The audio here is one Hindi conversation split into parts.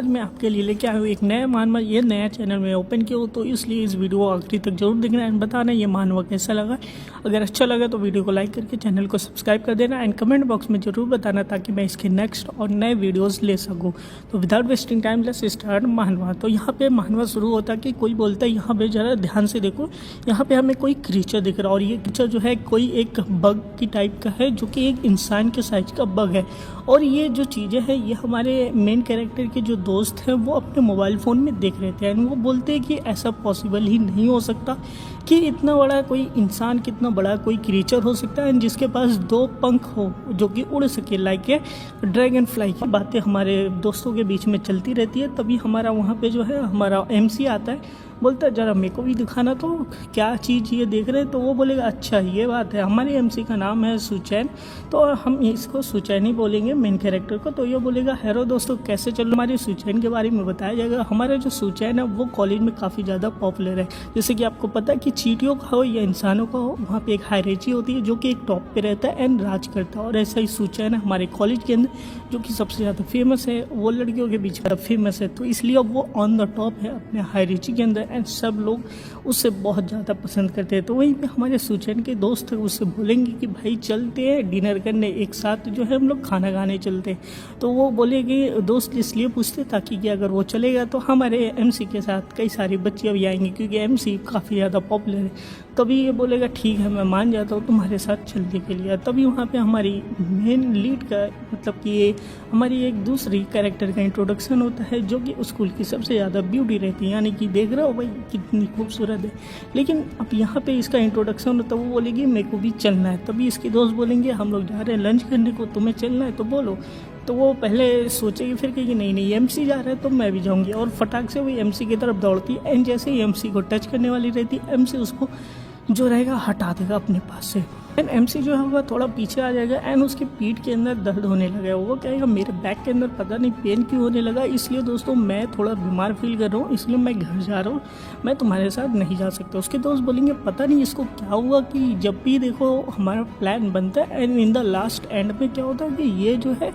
आज मैं आपके लिए लेके आया हूँ एक नया मानवा। ये नया चैनल में ओपन किया हो तो इसलिए इस वीडियो को आखिरी तक जरूर देखना एंड बताना ये मानवा कैसा लगा। अगर अच्छा लगा तो वीडियो को लाइक करके चैनल को सब्सक्राइब कर देना एंड कमेंट बॉक्स में जरूर बताना ताकि मैं इसके नेक्स्ट और नए वीडियोज़ ले सकूँ। तो without wasting time let's start मानवा। तो यहाँ पे मानवा शुरू होता है कि कोई बोलता है यहाँ पे ज़रा ध्यान से देखो, यहाँ पे हमें कोई क्रीचर दिख रहा है और ये क्रीचर जो है कोई एक बग की टाइप का है जो कि एक इंसान के साइज का बग है। और ये जो चीज़ें हैं ये हमारे मेन कैरेक्टर के जो दोस्त हैं वो अपने मोबाइल फ़ोन में देख रहे थे एंड वो बोलते हैं कि ऐसा पॉसिबल ही नहीं हो सकता कि इतना बड़ा कोई इंसान, कितना बड़ा कोई क्रीचर हो सकता है एंड जिसके पास 2 पंख हो जो कि उड़ सके, लाइक ए ड्रैगन फ्लाई। की बातें हमारे दोस्तों के बीच में चलती रहती है। तभी हमारा वहाँ पे जो है हमारा MC आता है, बोलता है ज़रा मेरे को भी दिखाना तो क्या चीज़ ये देख रहे हैं। तो वो बोलेगा अच्छा ये बात है। हमारे MC का नाम है सुचैन, तो हम इसको सुचैन ही बोलेंगे मेन कैरेक्टर को। तो ये बोलेगा हेलो दोस्तों कैसे चल। हमारे सुचैन के बारे में बताया जाएगा। हमारा जो सुचैन है वो कॉलेज में काफ़ी ज़्यादा पॉपुलर है। जैसे कि आपको पता है कि चींटियों का हो या इंसानों का हो, वहाँ पे एक हायरार्की होती है जो कि एक टॉप पे रहता है एंड राज करता है। और ऐसा ही सुचैन है हमारे कॉलेज के अंदर जो कि सबसे ज़्यादा फेमस है, वो लड़कियों के बीच ज़्यादा फेमस है। तो इसलिए वो ऑन द टॉप है अपने हायरार्की के अंदर एंड सब लोग उससे बहुत ज़्यादा पसंद करते हैं। तो वहीं पे हमारे सुचैन के दोस्त उससे बोलेंगे कि भाई चलते हैं डिनर करने, एक साथ जो है हम लोग खाना खाने चलते हैं। तो वो बोलेगी, दोस्त इसलिए पूछते ताकि कि अगर वो चलेगा तो हमारे MC के साथ कई सारी बच्चियाँ भी आएंगी क्योंकि MC काफ़ी ज़्यादा पॉपुलर है। तभी ये बोलेगा ठीक है मैं मान जाता हूँ तुम्हारे साथ चलने के लिए। तभी वहाँ पे हमारी मेन लीड का मतलब कि ये हमारी एक दूसरी कैरेक्टर का इंट्रोडक्शन होता है जो कि स्कूल की सबसे ज़्यादा ब्यूटी रहती है, यानी कि देख रहे हो भाई कितनी खूबसूरत है। लेकिन अब यहाँ पे इसका इंट्रोडक्शन होता है, वो बोलेगी मेरे को भी चलना है। तभी इसके दोस्त बोलेंगे हम लोग जा रहे हैं लंच करने को, तुम्हें चलना है तो बोलो। तो वो पहले सोचेगी फिर कहेगी नहीं नहीं MC जा रहा है तो मैं भी जाऊँगी, और फटाक से वही MC की तरफ दौड़ती है एंड जैसे ही MC को टच करने वाली रहती है MC उसको जो रहेगा हटा देगा अपने पास से एंड MC जो होगा थोड़ा पीछे आ जाएगा एंड उसकी पीठ के अंदर दर्द होने लगा। वो कहेगा मेरे बैक के अंदर पता नहीं पेन क्यों होने लगा, इसलिए दोस्तों मैं थोड़ा बीमार फील कर रहा हूँ इसलिए मैं घर जा रहा हूँ, मैं तुम्हारे साथ नहीं जा सकता। उसके दोस्त बोलेंगे पता नहीं इसको क्या हुआ कि जब भी देखो हमारा प्लान बनता है and in the last and में क्या होता है कि ये जो है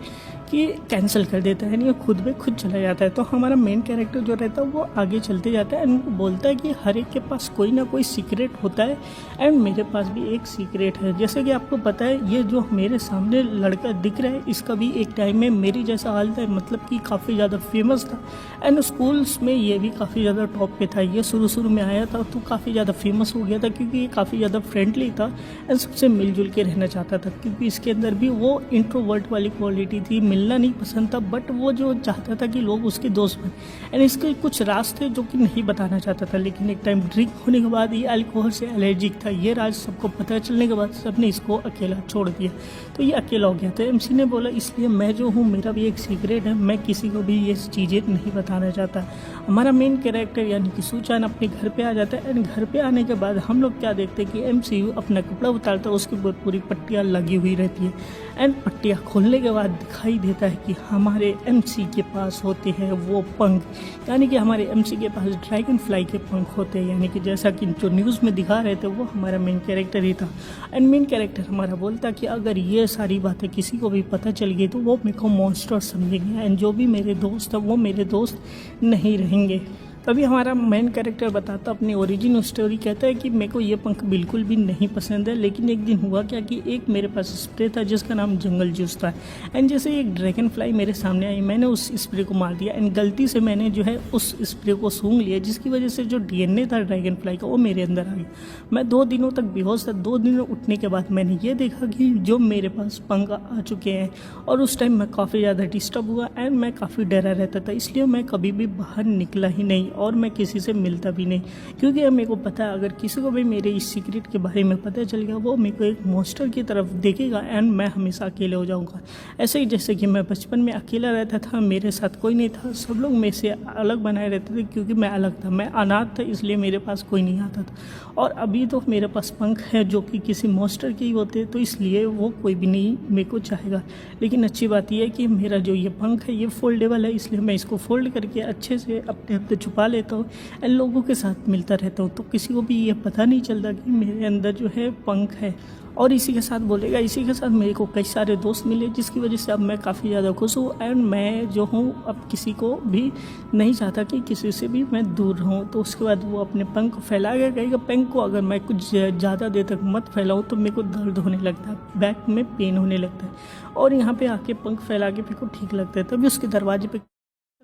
कि कैंसिल कर देता है, यानी खुद में खुद चला जाता है। तो हमारा मेन कैरेक्टर जो रहता है वो आगे चलते जाता है एंड बोलता है कि हर एक के पास कोई ना कोई सीक्रेट होता है एंड मेरे पास भी एक सीक्रेट है। जैसे कि आपको पता है ये जो मेरे सामने लड़का दिख रहा है इसका भी एक टाइम में मेरी जैसा हाल था, मतलब कि काफ़ी ज़्यादा फेमस था एंड स्कूल्स में ये भी काफ़ी ज़्यादा टॉप पे था। ये शुरू में आया था तो काफ़ी ज़्यादा फेमस हो गया था क्योंकि ये काफ़ी ज़्यादा फ्रेंडली था एंड सबसे मिलजुल के रहना चाहता था, क्योंकि इसके अंदर भी वो इंट्रोवर्ट वाली क्वालिटी थी, मिलना नहीं पसंद था, बट वो जो चाहता था कि लोग उसके दोस्त बने एंड इसके कुछ राज थे जो कि नहीं बताना चाहता था। लेकिन एक टाइम ड्रिंक होने के बाद ये अल्कोहल से एलर्जिक था। ये राज सबको पता चलने के बाद सबने इसको अकेला छोड़ दिया, तो ये अकेला हो गया। तो MC ने बोला इसलिए मैं जो हूँ मेरा भी एक सीक्रेट है, मैं किसी को भी ये चीज़ें नहीं बताना चाहता। हमारा मेन कैरेक्टर यानी कि सुचैन अपने घर पे आ जाता है एंड घर पे आने के बाद हम लोग क्या देखते हैं कि MC अपना कपड़ा उतारता है, उसके ऊपर पूरी पट्टियाँ लगी हुई रहती है एंड पट्टियाँ खोलने के बाद दिखाई देता है कि हमारे MC के पास होते हैं वो पंख, यानी कि हमारे MC के पास ड्रैगन फ्लाई के पंख होते हैं, यानी कि जैसा कि जो न्यूज़ में दिखा रहे थे वो हमारा मेन कैरेक्टर ही था। एंड मेन कैरेक्टर हमारा बोलता कि अगर ये सारी बातें किसी को भी पता चल गई तो वो मेरे को मॉन्स्टर समझेंगे एंड जो भी मेरे दोस्त हैं वो मेरे दोस्त नहीं रहेंगे। तभी हमारा मेन कैरेक्टर बताता अपनी ओरिजिन स्टोरी, कहता है कि मेरे को ये पंख बिल्कुल भी नहीं पसंद है। लेकिन एक दिन हुआ क्या कि एक मेरे पास स्प्रे था जिसका नाम जंगल जूस था एंड जैसे एक ड्रैगन फ्लाई मेरे सामने आई मैंने उस स्प्रे को मार दिया एंड गलती से मैंने जो है उस स्प्रे को सूंघ लिया, जिसकी वजह से जो DNA था ड्रैगन फ्लाई का वो मेरे अंदर आ गया। मैं 2 दिनों तक बेहोश था। 2 दिन उठने के बाद मैंने ये देखा कि जो मेरे पास पंख आ चुके हैं और उस टाइम मैं काफ़ी ज़्यादा डिस्टर्ब हुआ एंड मैं काफ़ी डरा रहता था, इसलिए मैं कभी भी बाहर निकला ही नहीं और मैं किसी से मिलता भी नहीं, क्योंकि अब मेरे को पता है अगर किसी को भी मेरे इस सीक्रेट के बारे में पता चल गया वो मेरे को एक मॉन्स्टर की तरफ देखेगा एंड मैं हमेशा अकेले हो जाऊंगा। ऐसे ही जैसे कि मैं बचपन में अकेला रहता था, मेरे साथ कोई नहीं था, सब लोग मेरे से अलग बनाए रहते थे क्योंकि मैं अलग था, मैं अनाथ था, इसलिए मेरे पास कोई नहीं आता था। और अभी तो मेरे पास पंख है जो कि किसी मॉन्स्टर के ही होते, तो इसलिए वो कोई भी नहीं मेरे को चाहेगा। लेकिन अच्छी बात यह है कि मेरा जो ये पंख है ये फोल्डेबल है, इसलिए मैं इसको फोल्ड करके अच्छे से अपने हफ्ते छुपा छुपा लेता हूँ एंड लोगों के साथ मिलता रहता हूँ, तो किसी को भी ये पता नहीं चलता कि मेरे अंदर जो है पंख है। और इसी के साथ बोलेगा, इसी के साथ मेरे को कई सारे दोस्त मिले, जिसकी वजह से अब मैं काफ़ी ज़्यादा खुश हूँ एंड मैं जो हूँ अब किसी को भी नहीं चाहता कि किसी से भी मैं दूर रहूँ। तो उसके बाद वो अपने पंख फैला के कहेगा, पंख को अगर मैं कुछ ज़्यादा देर तक मत फैलाऊँ तो मेरे को दर्द होने लगता है, बैक में पेन होने लगता है और यहाँ पे आके पंख फैला के मेरे को ठीक लगता है। तभी उसके दरवाजे पे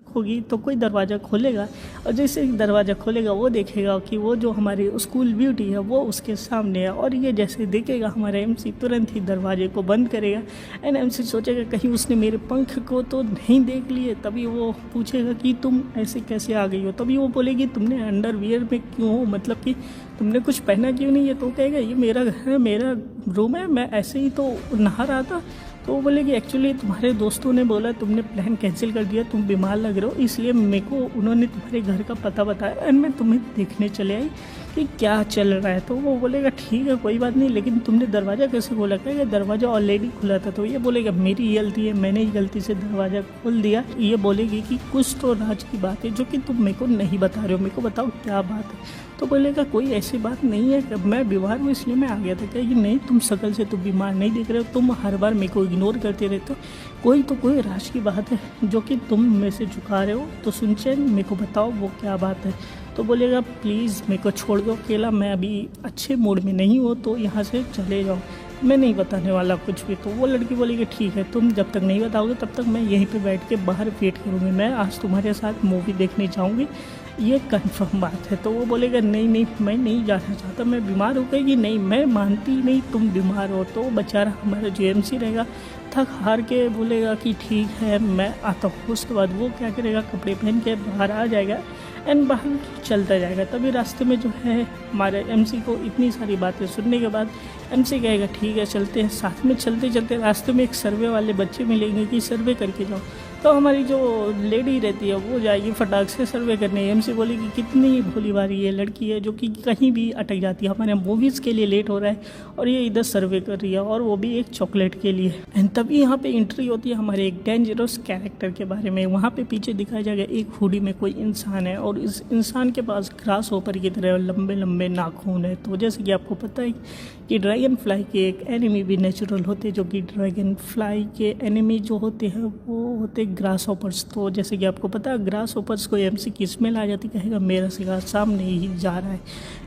होगी तो कोई दरवाज़ा खोलेगा और जैसे ही दरवाज़ा खोलेगा वो देखेगा कि वो जो हमारी स्कूल ब्यूटी है वो उसके सामने है। और ये जैसे देखेगा हमारा एमसी तुरंत ही दरवाजे को बंद करेगा एंड एमसी सोचेगा कहीं उसने मेरे पंख को तो नहीं देख लिए। तभी वो पूछेगा कि तुम ऐसे कैसे आ गई हो। तभी वो बोलेगी तुमने अंडरवियर में क्यों हो, मतलब कि तुमने कुछ पहना क्यों नहीं है। तो कहेगा ये मेरा घर है, मेरा रूम है, मैं ऐसे ही तो नहा रहा था। तो वो बोलेगी एक्चुअली तुम्हारे दोस्तों ने बोला तुमने प्लान कैंसिल कर दिया, तुम बीमार लग रहे हो, इसलिए मेरे को उन्होंने तुम्हारे घर का पता बताया एंड मैं तुम्हें देखने चले आई कि क्या चल रहा है। तो वो बोलेगा ठीक है कोई बात नहीं, लेकिन तुमने दरवाज़ा कैसे खोला। कहेगा दरवाज़ा ऑलरेडी खुला था। तो ये बोलेगा मेरी गलती है, मैंने ही गलती से दरवाज़ा खोल दिया। ये बोलेगी कि कुछ तो राज की बात है जो कि तुम मेरे को नहीं बता रहे हो, मेरे को बताओ क्या बात है। तो बोलेगा कोई ऐसी बात नहीं है कि मैं बीमार हूँ इसलिए मैं आ गया था। कहेगी नहीं, तुम शक्ल से तो बीमार नहीं दिख रहे हो, तुम हर बार मेरे को इग्नोर करते रहते हो, कोई राज की बात है जो कि तुम मेरे से झुका रहे हो। तो सुनचैन मेरे को बताओ वो क्या बात है। तो बोलेगा प्लीज़ मेरे को छोड़ दो अकेला, मैं अभी अच्छे मूड में नहीं हूँ, तो यहाँ से चले जाओ, मैं नहीं बताने वाला कुछ भी। तो वो लड़की बोलेगी ठीक है, तुम जब तक नहीं बताओगे तब तक मैं यहीं पे बैठ के बाहर वेट करूँगी, मैं आज तुम्हारे साथ मूवी देखने जाऊँगी, ये कंफर्म बात है। तो वो बोलेगा नहीं मैं नहीं जाना चाहता, मैं बीमार हो। कहेगी नहीं मैं मानती नहीं तुम बीमार हो। तो बेचारा हमारा जो एमसी रहेगा थक हार के बोलेगा कि ठीक है मैं आता हूँ। उसके बाद वो क्या करेगा, कपड़े पहन के बाहर आ जाएगा एंड बाहर चलता जाएगा। तभी रास्ते में जो है हमारे एमसी को इतनी सारी बातें सुनने के बाद एमसी कहेगा ठीक है चलते हैं। साथ में चलते चलते रास्ते में एक सर्वे वाले बच्चे मिलेंगे कि सर्वे करके जाओ। तो हमारी जो लेडी रहती है वो जाएगी फटाक से सर्वे करने। एमसी बोलेगी कितनी भोली भारी ये लड़की है जो कि कहीं भी अटक जाती है, हमारे मूवीज़ के लिए लेट हो रहा है और ये इधर सर्वे कर रही है और वो भी एक चॉकलेट के लिए। एंड तभी यहाँ पे एंट्री होती है हमारे एक डेंजरस कैरेक्टर के बारे में। वहाँ पे पीछे दिखाया जाएगा एक हुडी में कोई इंसान है और इस इंसान के पास ग्रास होपर की तरह लंबे लंबे नाखून है। तो जैसे कि आपको पता है कि ड्रैगन फ्लाई के एक एनिमी भी नेचुरल होते हैं, जो कि ड्रैगन फ्लाई के एनिमी जो होते हैं वो होते ग्रास होपर्स। तो जैसे कि आपको पता है ग्रास होपर्स को एमसी की स्मेल आ जाती, कहेगा मेरा शिकार सामने ही जा रहा है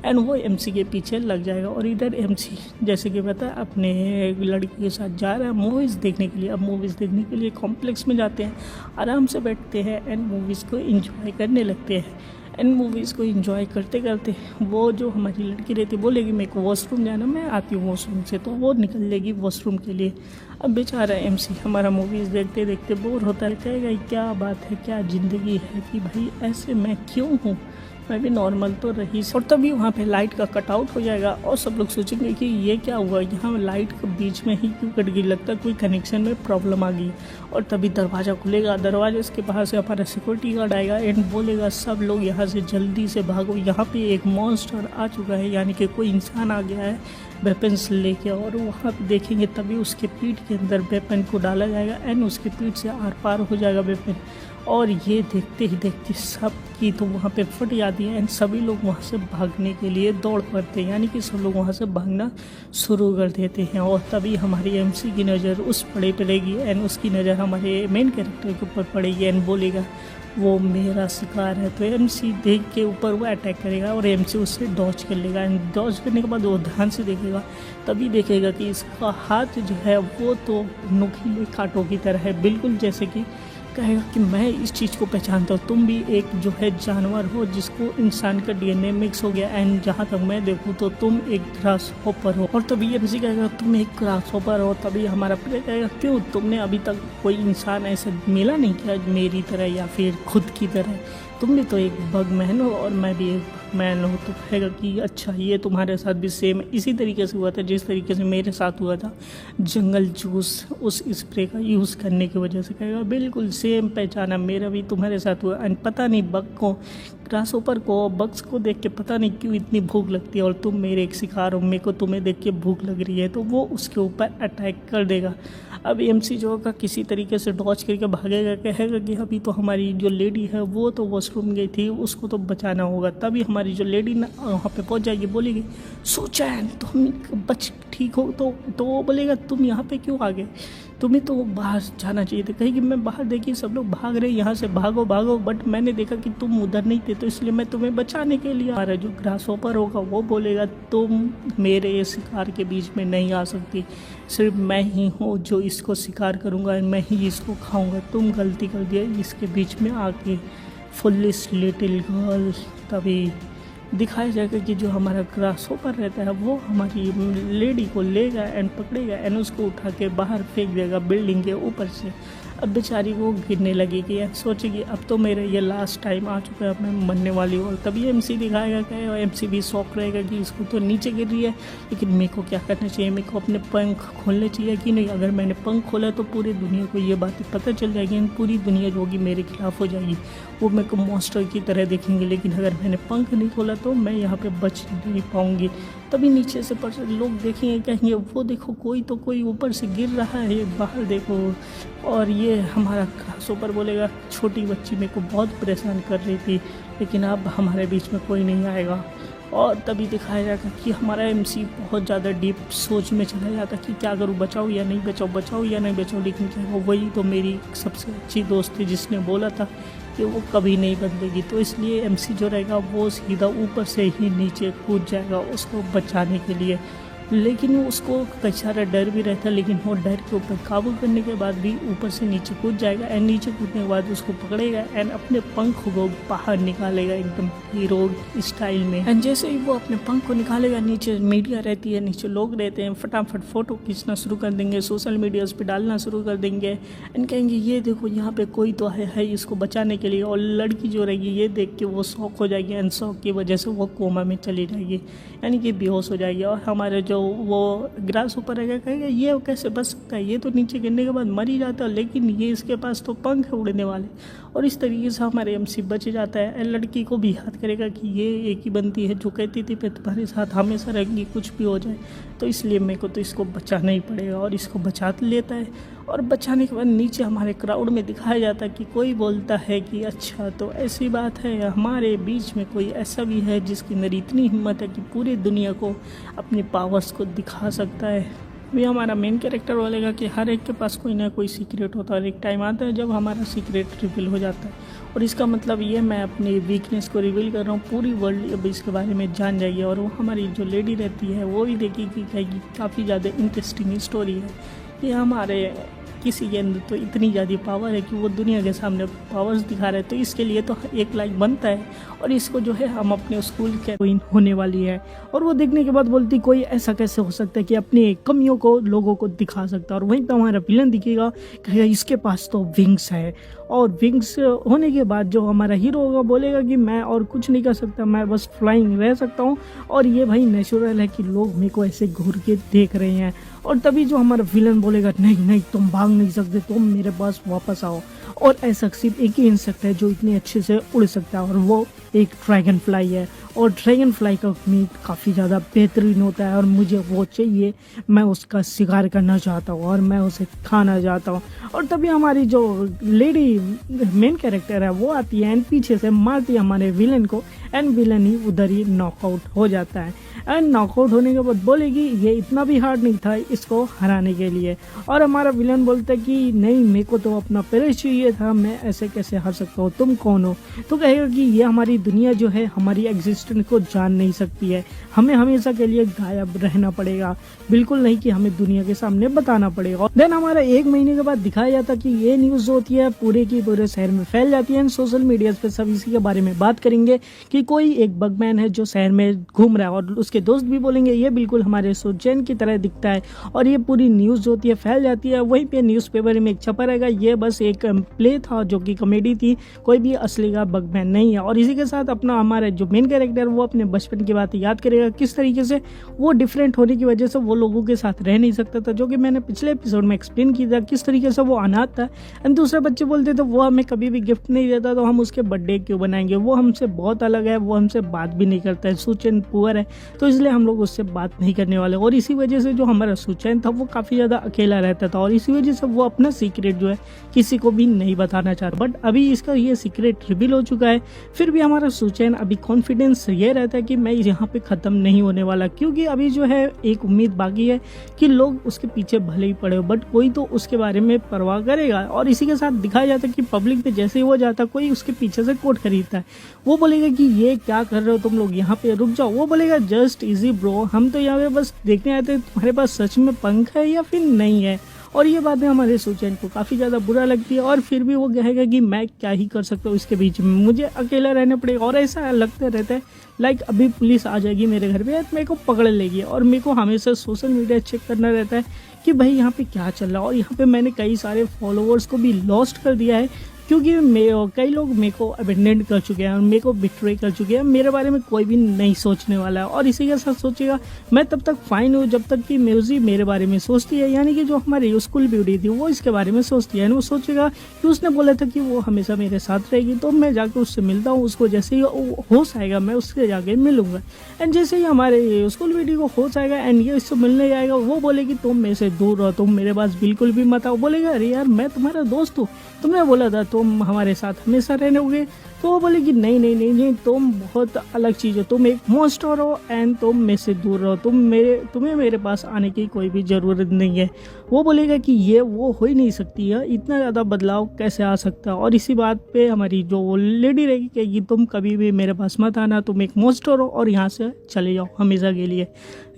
एंड वो एमसी के पीछे लग जाएगा। और इधर एमसी जैसे कि पता है अपने लड़की के साथ जा रहा है मूवीज़ देखने के लिए। अब मूवीज़ देखने के लिए कॉम्प्लेक्स में जाते हैं, आराम से बैठते हैं एंड मूवीज़ को एंजॉय करने लगते हैं। एंड मूवीज़ को एंजॉय करते करते वो जो हमारी लड़की रहती है बोलेगी मेरे को वॉशरूम जाना, मैं आती हूँ वॉशरूम से। तो वो निकल लेगी वॉशरूम के लिए। अब बेचारा एमसी हमारा मूवीज़ देखते देखते बोर होता है, कहेगा क्या बात है, क्या ज़िंदगी है कि भाई ऐसे मैं क्यों हूँ, मैं भी नॉर्मल तो रही। और तभी वहाँ पे लाइट का कटआउट हो जाएगा और सब लोग सोचेंगे कि ये क्या हुआ, यहाँ लाइट के बीच में ही क्यों कट गई, लगता है कोई कनेक्शन में प्रॉब्लम आ गई। और तभी दरवाज़ा खुलेगा, दरवाजे के बाहर से हमारा सिक्योरिटी गार्ड आएगा एंड बोलेगा सब लोग यहाँ से जल्दी से भागो, यहाँ पे एक मॉन्स्टर आ चुका है, यानी कि कोई इंसान आ गया है वेपन्स लेके। और वहाँ पे देखेंगे तभी उसके पीठ के अंदर वेपन को डाला जाएगा एंड उसके पीठ से आर पार हो जाएगा वेपन। और ये देखते ही देखते सब की तो वहाँ पे फट जाती है एंड सभी लोग वहाँ से भागने के लिए दौड़ पड़ते हैं, यानी कि सब लोग वहाँ से भागना शुरू कर देते हैं। और तभी हमारी एमसी की नज़र उस पड़े पड़ेगी एंड उसकी नज़र हमारे मेन कैरेक्टर के ऊपर पड़ेगी एंड बोलेगा वो मेरा शिकार है। तो एमसी देख के ऊपर वो अटैक करेगा और एमसी उससे डॉज कर लेगा एंड डॉज करने के बाद वो ध्यान से देखेगा, तभी देखेगा कि इसका हाथ जो है वो तो नुकीले कांटों की तरह है, बिल्कुल जैसे कि कहेगा कि मैं इस चीज़ को पहचानता हूँ, तुम भी एक जो है जानवर हो जिसको इंसान का डीएनए मिक्स हो गया एंड जहाँ तक मैं देखूँ तो तुम एक ग्रास हॉपर हो। और तभी एमसी कहेगा तुम एक ग्रास हॉपर हो। तभी हमारा प्ले कहेगा क्यों, तुमने अभी तक कोई इंसान ऐसे मिला नहीं क्या मेरी तरह या फिर खुद की तरह, तुम भी तो एक बग मैन हो और मैं भी एक मैन हूँ। तो कहेगा कि अच्छा ये तुम्हारे साथ भी सेम इसी तरीके से हुआ था जिस तरीके से मेरे साथ हुआ था जंगल जूस उस स्प्रे का यूज़ करने की वजह से। कहेगा बिल्कुल सेम पहचाना, मेरा भी तुम्हारे साथ हुआ एंड पता नहीं बग को ग्रासहोपर को बग्स को देख के पता नहीं क्यों इतनी भूख लगती है और तुम मेरे एक शिकार हो, मेरे को तुम्हें देख के भूख लग रही है। तो वो उसके ऊपर अटैक कर देगा। अब एमसी जो होगा किसी तरीके से डॉज करके भागेगा, कहेगा कि अभी तो हमारी जो लेडी है वो तो वॉशरूम गई थी उसको तो बचाना होगा। तभी हमारी जो लेडी ना वहाँ पे पहुँच जाएगी, बोलेगी सुचैन तुम बच ठीक हो तो वो बोलेगा तुम यहाँ पे क्यों आ गए, तुम्हें तो बाहर जाना चाहिए था। कहेगी मैं बाहर देखी सब लोग भाग रहे यहाँ से, भागो भागो, बट मैंने देखा कि तुम उधर नहीं थे तो इसलिए मैं तुम्हें बचाने के लिए। हमारा जो ग्रास हॉपर होगा वो बोलेगा तुम मेरे शिकार के बीच में नहीं आ सकती, सिर्फ मैं ही हूँ जो इसको शिकार करूँगा, मैं ही इसको खाऊँगा, तुम गलती कर दिया इसके बीच में आके, फुलिश लिटिल गर्ल। तभी दिखाया जाएगा कि जो हमारा ग्रास हॉपर रहता है वो हमारी लेडी को लेगा एंड पकड़ेगा एंड उसको उठा के बाहर फेंक देगा बिल्डिंग के ऊपर से। अब बेचारी वो गिरने लगेगी एंड सोचेगी अब तो मेरा ये लास्ट टाइम आ चुका है, अब मैं मरने वाली हूँ। और तभी एमसी दिखाएगा क्या, एमसी भी शौक रहेगा कि इसको तो नीचे गिर रही है, लेकिन मेरे को क्या करना चाहिए, मेरे को अपने पंख खोलने चाहिए कि नहीं। अगर मैंने पंख खोला तो पूरी दुनिया को ये बातें पता चल जाएगी एंड पूरी दुनिया जो होगी मेरे खिलाफ हो जाएगी, वो मेरे को मॉन्स्टर की तरह देखेंगे। लेकिन अगर मैंने पंख नहीं खोला तो मैं यहाँ पे बच नहीं पाऊँगी। तभी नीचे से लोग देखेंगे, कहेंगे वो देखो कोई ऊपर से गिर रहा है, बाहर देखो। और ये हमारा ग्रास हॉपर बोलेगा छोटी बच्ची मेरे को बहुत परेशान कर रही थी, लेकिन अब हमारे बीच में कोई नहीं आएगा। और तभी दिखाया जाएगा कि हमारा एमसी बहुत ज़्यादा डीप सोच में चला जाता कि क्या करूँ, बचाऊँ या नहीं बचाऊँ, बचाऊँ या नहीं बचाऊँ। लेकिन क्या वो वही तो मेरी सबसे अच्छी दोस्त थी जिसने बोला था कि वो कभी नहीं बदलेगी। तो इसलिए एमसी जो रहेगा वो सीधा ऊपर से ही नीचे कूद जाएगा उसको बचाने के लिए। लेकिन उसको कई सारा डर भी रहता है, लेकिन वो डर के ऊपर काबू करने के बाद भी ऊपर से नीचे कूद जाएगा एंड नीचे कूदने के बाद उसको पकड़ेगा एंड अपने पंख को बाहर निकालेगा एकदम हीरो स्टाइल में। एंड जैसे ही वो अपने पंख को निकालेगा, नीचे मीडिया रहती है, नीचे लोग रहते हैं, फटाफट फ़ोटो खींचना शुरू कर देंगे, सोशल मीडियाज़ पे डालना शुरू कर देंगे एंड कहेंगे ये देखो यहाँ पे कोई तो है इसको बचाने के लिए। और लड़की जो रहेगी ये देख के वो शौक हो जाएगी एंड शौक की वजह से वो कोमा में चली जाएगी, यानी कि बेहोश हो जाएगी। और हमारे जो वो ग्रास ऊपर रहेगा कहेगा ये कैसे बच सकता है, ये तो नीचे गिरने के बाद मर ही जाता है, लेकिन ये इसके पास तो पंख है उड़ने वाले। और इस तरीके से हमारे एमसी बच जाता है। लड़की को भी याद करेगा कि ये एक ही बनती है जो कहती थी मैं तुम्हारे साथ हमेशा रहेंगी कुछ भी हो जाए, तो इसलिए मेरे को तो इसको बचाना ही पड़ेगा। और इसको बचा लेता है और बचाने के बाद नीचे हमारे क्राउड में दिखाया जाता है कि कोई बोलता है कि अच्छा तो ऐसी बात है, हमारे बीच में कोई ऐसा भी है जिसके अंदर इतनी हिम्मत है कि पूरी दुनिया को अपनी पावर्स को दिखा सकता है। भी हमारा मेन कैरेक्टर बोलेगा कि हर एक के पास कोई ना कोई सीक्रेट होता है और एक टाइम आता है जब हमारा सीक्रेट रिवील हो जाता है। और इसका मतलब ये मैं अपनी वीकनेस को रिवील कर रहा हूँ, पूरी वर्ल्ड अब इसके बारे में जान जाएगी। और वो हमारी जो लेडी रहती है वो भी देखेगी, कहेगी काफ़ी ज़्यादा इंटरेस्टिंग स्टोरी है। ये हमारे किसी के अंदर तो इतनी ज़्यादा पावर है कि वो दुनिया के सामने पावर्स दिखा रहे हैं, तो इसके लिए तो एक लाइक बनता है। और इसको जो है हम अपने स्कूल के होने वाली है। और वो देखने के बाद बोलती कोई ऐसा कैसे हो सकता है कि अपनी कमियों को लोगों को दिखा सकता है। और वहीं पर हमारा विलन दिखेगा, कहेगा इसके पास तो विंग्स है। और विंग्स होने के बाद जो हमारा हीरो होगा बोलेगा कि मैं और कुछ नहीं कर सकता, मैं बस फ्लाइंग रह सकता हूँ। और ये भाई नेचुरल है कि लोग मेरे को ऐसे घूर के देख रहे हैं। और तभी जो हमारा विलन बोलेगा नहीं नहीं तुम भाग नहीं सकते, तुम मेरे पास वापस आओ। और ऐसा सिर्फ एक ही इंसेक्ट है जो इतने अच्छे से उड़ सकता है और वो एक ड्रैगन फ्लाई है। और ड्रैगन फ्लाई का मीट काफ़ी ज़्यादा बेहतरीन होता है और मुझे वो चाहिए, मैं उसका शिकार करना चाहता हूँ और मैं उसे खाना चाहता हूँ। और तभी हमारी जो लेडी मेन कैरेक्टर है वो आती है एंड पीछे से मारती है हमारे विलन को एंड विलन ही उधर ही नॉकआउट हो जाता है। एंड नॉकआउट होने के बाद बोलेगी ये इतना भी हार्ड नहीं था इसको हराने के लिए। और हमारा विलन बोलता है कि नहीं मेरे को तो अपना पेरिस चाहिए था, मैं ऐसे कैसे हार सकता हूँ, तुम कौन हो। तो कहेगा कि ये हमारी दुनिया जो है हमारी एग्जिस्टेंस को जान नहीं सकती है, हमें हमेशा के लिए गायब रहना पड़ेगा, बिल्कुल नहीं कि हमें दुनिया के सामने बताना पड़ेगा। देन हमारा 1 महीने के बाद दिखाया जाता कि ये न्यूज़ होती है पूरे की पूरे शहर में फैल जाती है। सोशल मीडिया पे सब इसी के बारे में बात करेंगे कि कोई एक बगमैन है जो शहर में घूम रहा है। और उसके दोस्त भी बोलेंगे ये बिल्कुल हमारे सुचैन की तरह दिखता है। और ये पूरी न्यूज़ जो होती है फैल जाती है। वहीं पे न्यूज़पेपर में एक छपा रहेगा ये बस एक प्ले था जो कि कॉमेडी थी, कोई भी असली का बगमैन नहीं है। और इसी के साथ अपना हमारा जो मेन कैरेक्टर वो अपने बचपन की बात याद करेगा, किस तरीके से वो डिफरेंट होने की वजह से वो लोगों के साथ रह नहीं सकता था, जो कि मैंने पिछले एपिसोड में एक्सप्लेन किया था किस तरीके से वो अनाथ था। एंड दूसरे बच्चे बोलते थे वो हमें कभी भी गिफ्ट नहीं देता तो हम उसके बर्थडे क्यों बनाएंगे, वो हमसे बहुत अलग है, वो हमसे बात भी नहीं करता है, सुचैन पुअर है तो तो इसलिए हम लोग उससे बात नहीं करने वाले। और इसी वजह से जो हमारा सुचैन था वो काफ़ी ज़्यादा अकेला रहता था और इसी वजह से वो अपना सीक्रेट जो है किसी को भी नहीं बताना चाहता। बट अभी इसका ये सीक्रेट रिवील हो चुका है। फिर भी हमारा सुचैन अभी कॉन्फिडेंस ये रहता है कि मैं यहाँ पे ख़त्म नहीं होने वाला, क्योंकि अभी जो है एक उम्मीद बाकी है कि लोग उसके पीछे भले ही पड़े हो बट कोई तो उसके बारे में परवाह करेगा। और इसी के साथ दिखाया जाता है कि पब्लिक पे जैसे ही वो जाता है कोई उसके पीछे से कोट खरीदता है। वो बोलेगा कि ये क्या कर रहे हो तुम लोग, यहाँ पे रुक जाओ। वो बोलेगा जस्ट इजी ब्रो, हम तो यहाँ पे बस देखने आए थे तुम्हारे पास सच में पंख है या फिर नहीं है। और ये बातें हमारे सुचैन को काफ़ी ज़्यादा बुरा लगती है और फिर भी वो कहेगा कि मैं क्या ही कर सकता हूँ इसके बीच में, मुझे अकेला रहना पड़ेगा। और ऐसा लगता रहता है लाइक अभी पुलिस आ जाएगी मेरे घर पे, मेरे को पकड़ लेगी। और मेरे को हमेशा सोशल मीडिया चेक करना रहता है कि भाई यहाँ पे क्या चल रहा है। और यहाँ पे मैंने कई सारे फॉलोअर्स को भी लॉस्ट कर दिया है, क्योंकि कई लोग मेरे को अबेंडन कर चुके हैं, मेरे को बिट्रे कर चुके हैं, मेरे बारे में कोई भी नहीं सोचने वाला है। और इसी के साथ सोचेगा मैं तब तक फाइन हूँ जब तक कि म्यूजिक मेरे बारे में सोचती है, यानी कि जो हमारी स्कूल ब्यूटी थी वो इसके बारे में सोचती है। वो सोचेगा कि उसने बोला था कि वो हमेशा मेरे साथ रहेगी, तो मैं जाकर उससे मिलता हूँ, उसको जैसे ही होश आएगा मैं उससे जाके मिलूंगा। एंड जैसे ही हमारे स्कूल ब्यूटी को होश आएगा एंड ये इससे मिलने जाएगा, वो बोलेगी तुम मेरे से दूर रहो, तुम मेरे पास बिल्कुल भी मत आओ। बोलेगा अरे यार मैं तुम्हारा दोस्त हूँ, तुमने बोला था तुम हमारे साथ हमेशा रहने। तो वो बोले कि नहीं नहीं नहीं नहीं, तुम बहुत अलग चीज़ हो, तुम एक मॉन्स्टर हो एंड तुम मेरे से दूर रहो, तुम्हें मेरे पास आने की कोई भी ज़रूरत नहीं है। वो बोलेगा कि ये वो हो ही नहीं सकती है, इतना ज़्यादा बदलाव कैसे आ सकता है। और इसी बात पे हमारी जो लेडी रहेगी कहेगी तुम कभी भी मेरे पास मत आना, तुम एक मॉन्स्टर हो और यहाँ से चले जाओ हमेशा के लिए।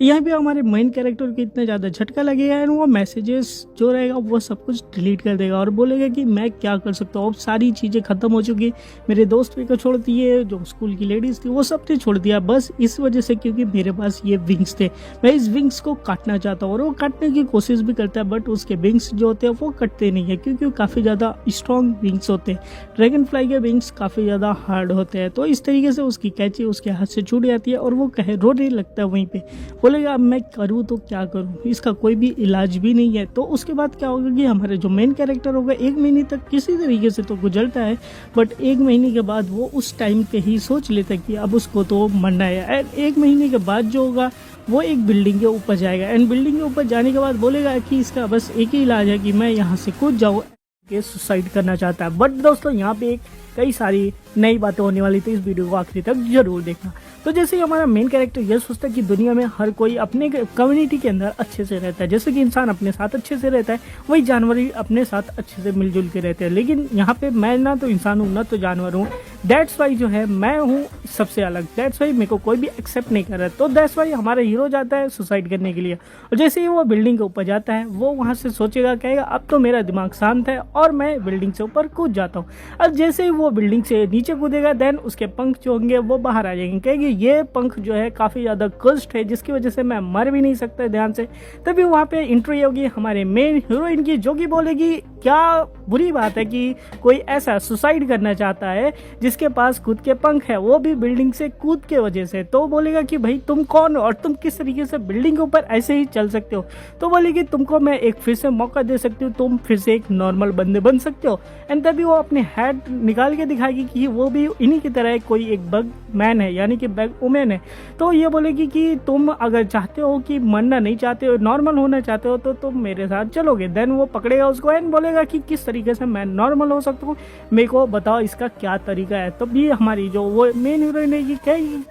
यहाँ पे हमारे मेन कैरेक्टर को इतना ज़्यादा झटका लगेगा एंड वो मैसेजेस जो रहेगा वो सब कुछ डिलीट कर देगा और बोलेगा कि मैं क्या कर सकता हूँ, अब सारी चीज़ें ख़त्म हो चुकी, मेरे दोस्त भी को छोड़ दिए, जो स्कूल की लेडीज़ थी वो सब ने छोड़ दिया, बस इस वजह से क्योंकि मेरे पास ये विंग्स थे। मैं इस विंग्स को काटना चाहता हूँ और वो काटने की कोशिश भी करता है बट उसके विंग्स जो होते हैं वो कटते नहीं है, क्योंकि वो काफ़ी ज़्यादा स्ट्रॉन्ग विंग्स होते हैं। ड्रैगन फ्लाई के विंग्स काफ़ी ज़्यादा हार्ड होते हैं। तो इस तरीके से उसकी कैची उसके हाथ से छूट जाती है और वो रोने लगता है वहीं पर। बोलेगा अब मैं करूँ तो क्या करूँ, इसका कोई भी इलाज भी नहीं है। तो उसके बाद क्या होगा कि हमारे जो मेन कैरेक्टर होगा 1 महीने तक किसी तरीके से तो गुजरता है, बट 1 महीने के बाद वो उस टाइम पे ही सोच लेता है कि अब उसको तो मरना है। एंड 1 महीने के बाद जो होगा वो एक बिल्डिंग के ऊपर जाएगा एंड बिल्डिंग के ऊपर जाने के बाद बोलेगा कि इसका बस एक ही इलाज है कि मैं यहाँ से कूद जाऊँ, के सुसाइड करना चाहता है। बट दोस्तों यहाँ पे कई सारी नई बातें होने वाली थी, इस वीडियो को आखिरी तक जरूर देखना। तो जैसे ही हमारा मेन कैरेक्टर ये सोचता है कि दुनिया में हर कोई अपने कम्युनिटी के अंदर अच्छे से रहता है, जैसे कि इंसान अपने साथ अच्छे से रहता है वही जानवर ही अपने साथ अच्छे से मिलजुल के रहते हैं। लेकिन यहाँ पे मैं ना तो इंसान हूँ ना तो जानवर हूँ, दैट्स वाई जो है मैं हूँ सबसे अलग, दैट्स वाई मेरे को कोई भी एक्सेप्ट नहीं कर रहा है। तो दैट्स वाई हमारा हीरो जाता है सुसाइड करने के लिए और जैसे ही वो बिल्डिंग के ऊपर जाता है वो वहाँ से सोचेगा कहेगा अब तो मेरा दिमाग शांत है और मैं बिल्डिंग से ऊपर कूद जाता हूँ। अब जैसे ही वो बिल्डिंग से नीचे कूदेगा देन उसके पंख जो होंगे वो बाहर आ जाएंगे, कहेंगे ये पंख जो है काफ़ी ज़्यादा कर्स्ड है जिसकी वजह से मैं मर भी नहीं सकता ध्यान से। तभी वहाँ पे एंट्री होगी हमारे मेन हीरोइन की, जो कि बोलेगी क्या बुरी बात है कि कोई ऐसा सुसाइड करना चाहता है जिसके पास खुद के पंख है, वो भी बिल्डिंग से कूद के वजह से। तो बोलेगा कि भाई तुम कौन हो और तुम किस तरीके से बिल्डिंग के ऊपर ऐसे ही चल सकते हो। तो बोलेगी तुमको मैं एक फिर से मौका दे सकती हूँ, तुम फिर से एक नॉर्मल बंदे बन सकते हो। एंड तभी वो अपने हेड निकाल के दिखाएगी कि वो भी इन्हीं की तरह कोई एक बग मैन है, यानी कि बग वुमेन है। तो ये बोलेगी कि तुम अगर चाहते हो कि मरना नहीं चाहते हो, नॉर्मल होना चाहते हो तो तुम मेरे साथ चलोगे। देन वो पकड़ेगा उसको एंड बोलेगा कि किस तरीके से मैं नॉर्मल हो सकता हूँ, मेरे को बताओ इसका क्या तरीका है। तो भी हमारी जो वो मेन हीरोइन है कि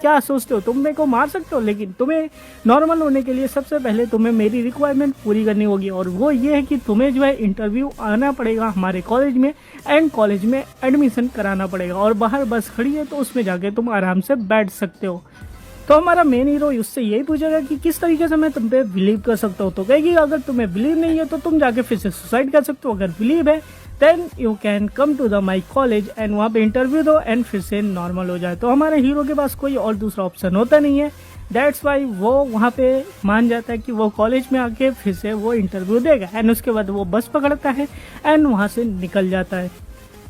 क्या सोचते हो, तुम मेरे को मार सकते हो लेकिन तुम्हें नॉर्मल होने के लिए सबसे पहले तुम्हें मेरी रिक्वायरमेंट पूरी करनी होगी और वो ये है कि तुम्हें जो है इंटरव्यू आना पड़ेगा हमारे कॉलेज में एंड कॉलेज में एडमिशन कराना पड़ेगा और बाहर बस खड़ी है तो उसमें जाके तुम आराम से बैठ सकते हो। तो हमारा मेन हीरो उससे यही पूछेगा कि किस तरीके से मैं तुम पे बिलीव कर सकता हूँ। तो कहेगी अगर तुम्हें बिलीव नहीं है तो तुम जाके फिर से सुसाइड कर सकते हो, अगर बिलीव है then you can come to the my college and वहाँ पे इंटरव्यू दो एंड फिर से नॉर्मल हो जाए। तो हमारे हीरो के पास कोई और दूसरा ऑप्शन होता नहीं है, दैट्स वाई वो वहाँ पे मान जाता है कि वो कॉलेज में आके फिर से वो इंटरव्यू देगा एंड उसके बाद वो बस पकड़ता है एंड वहाँ से निकल जाता है।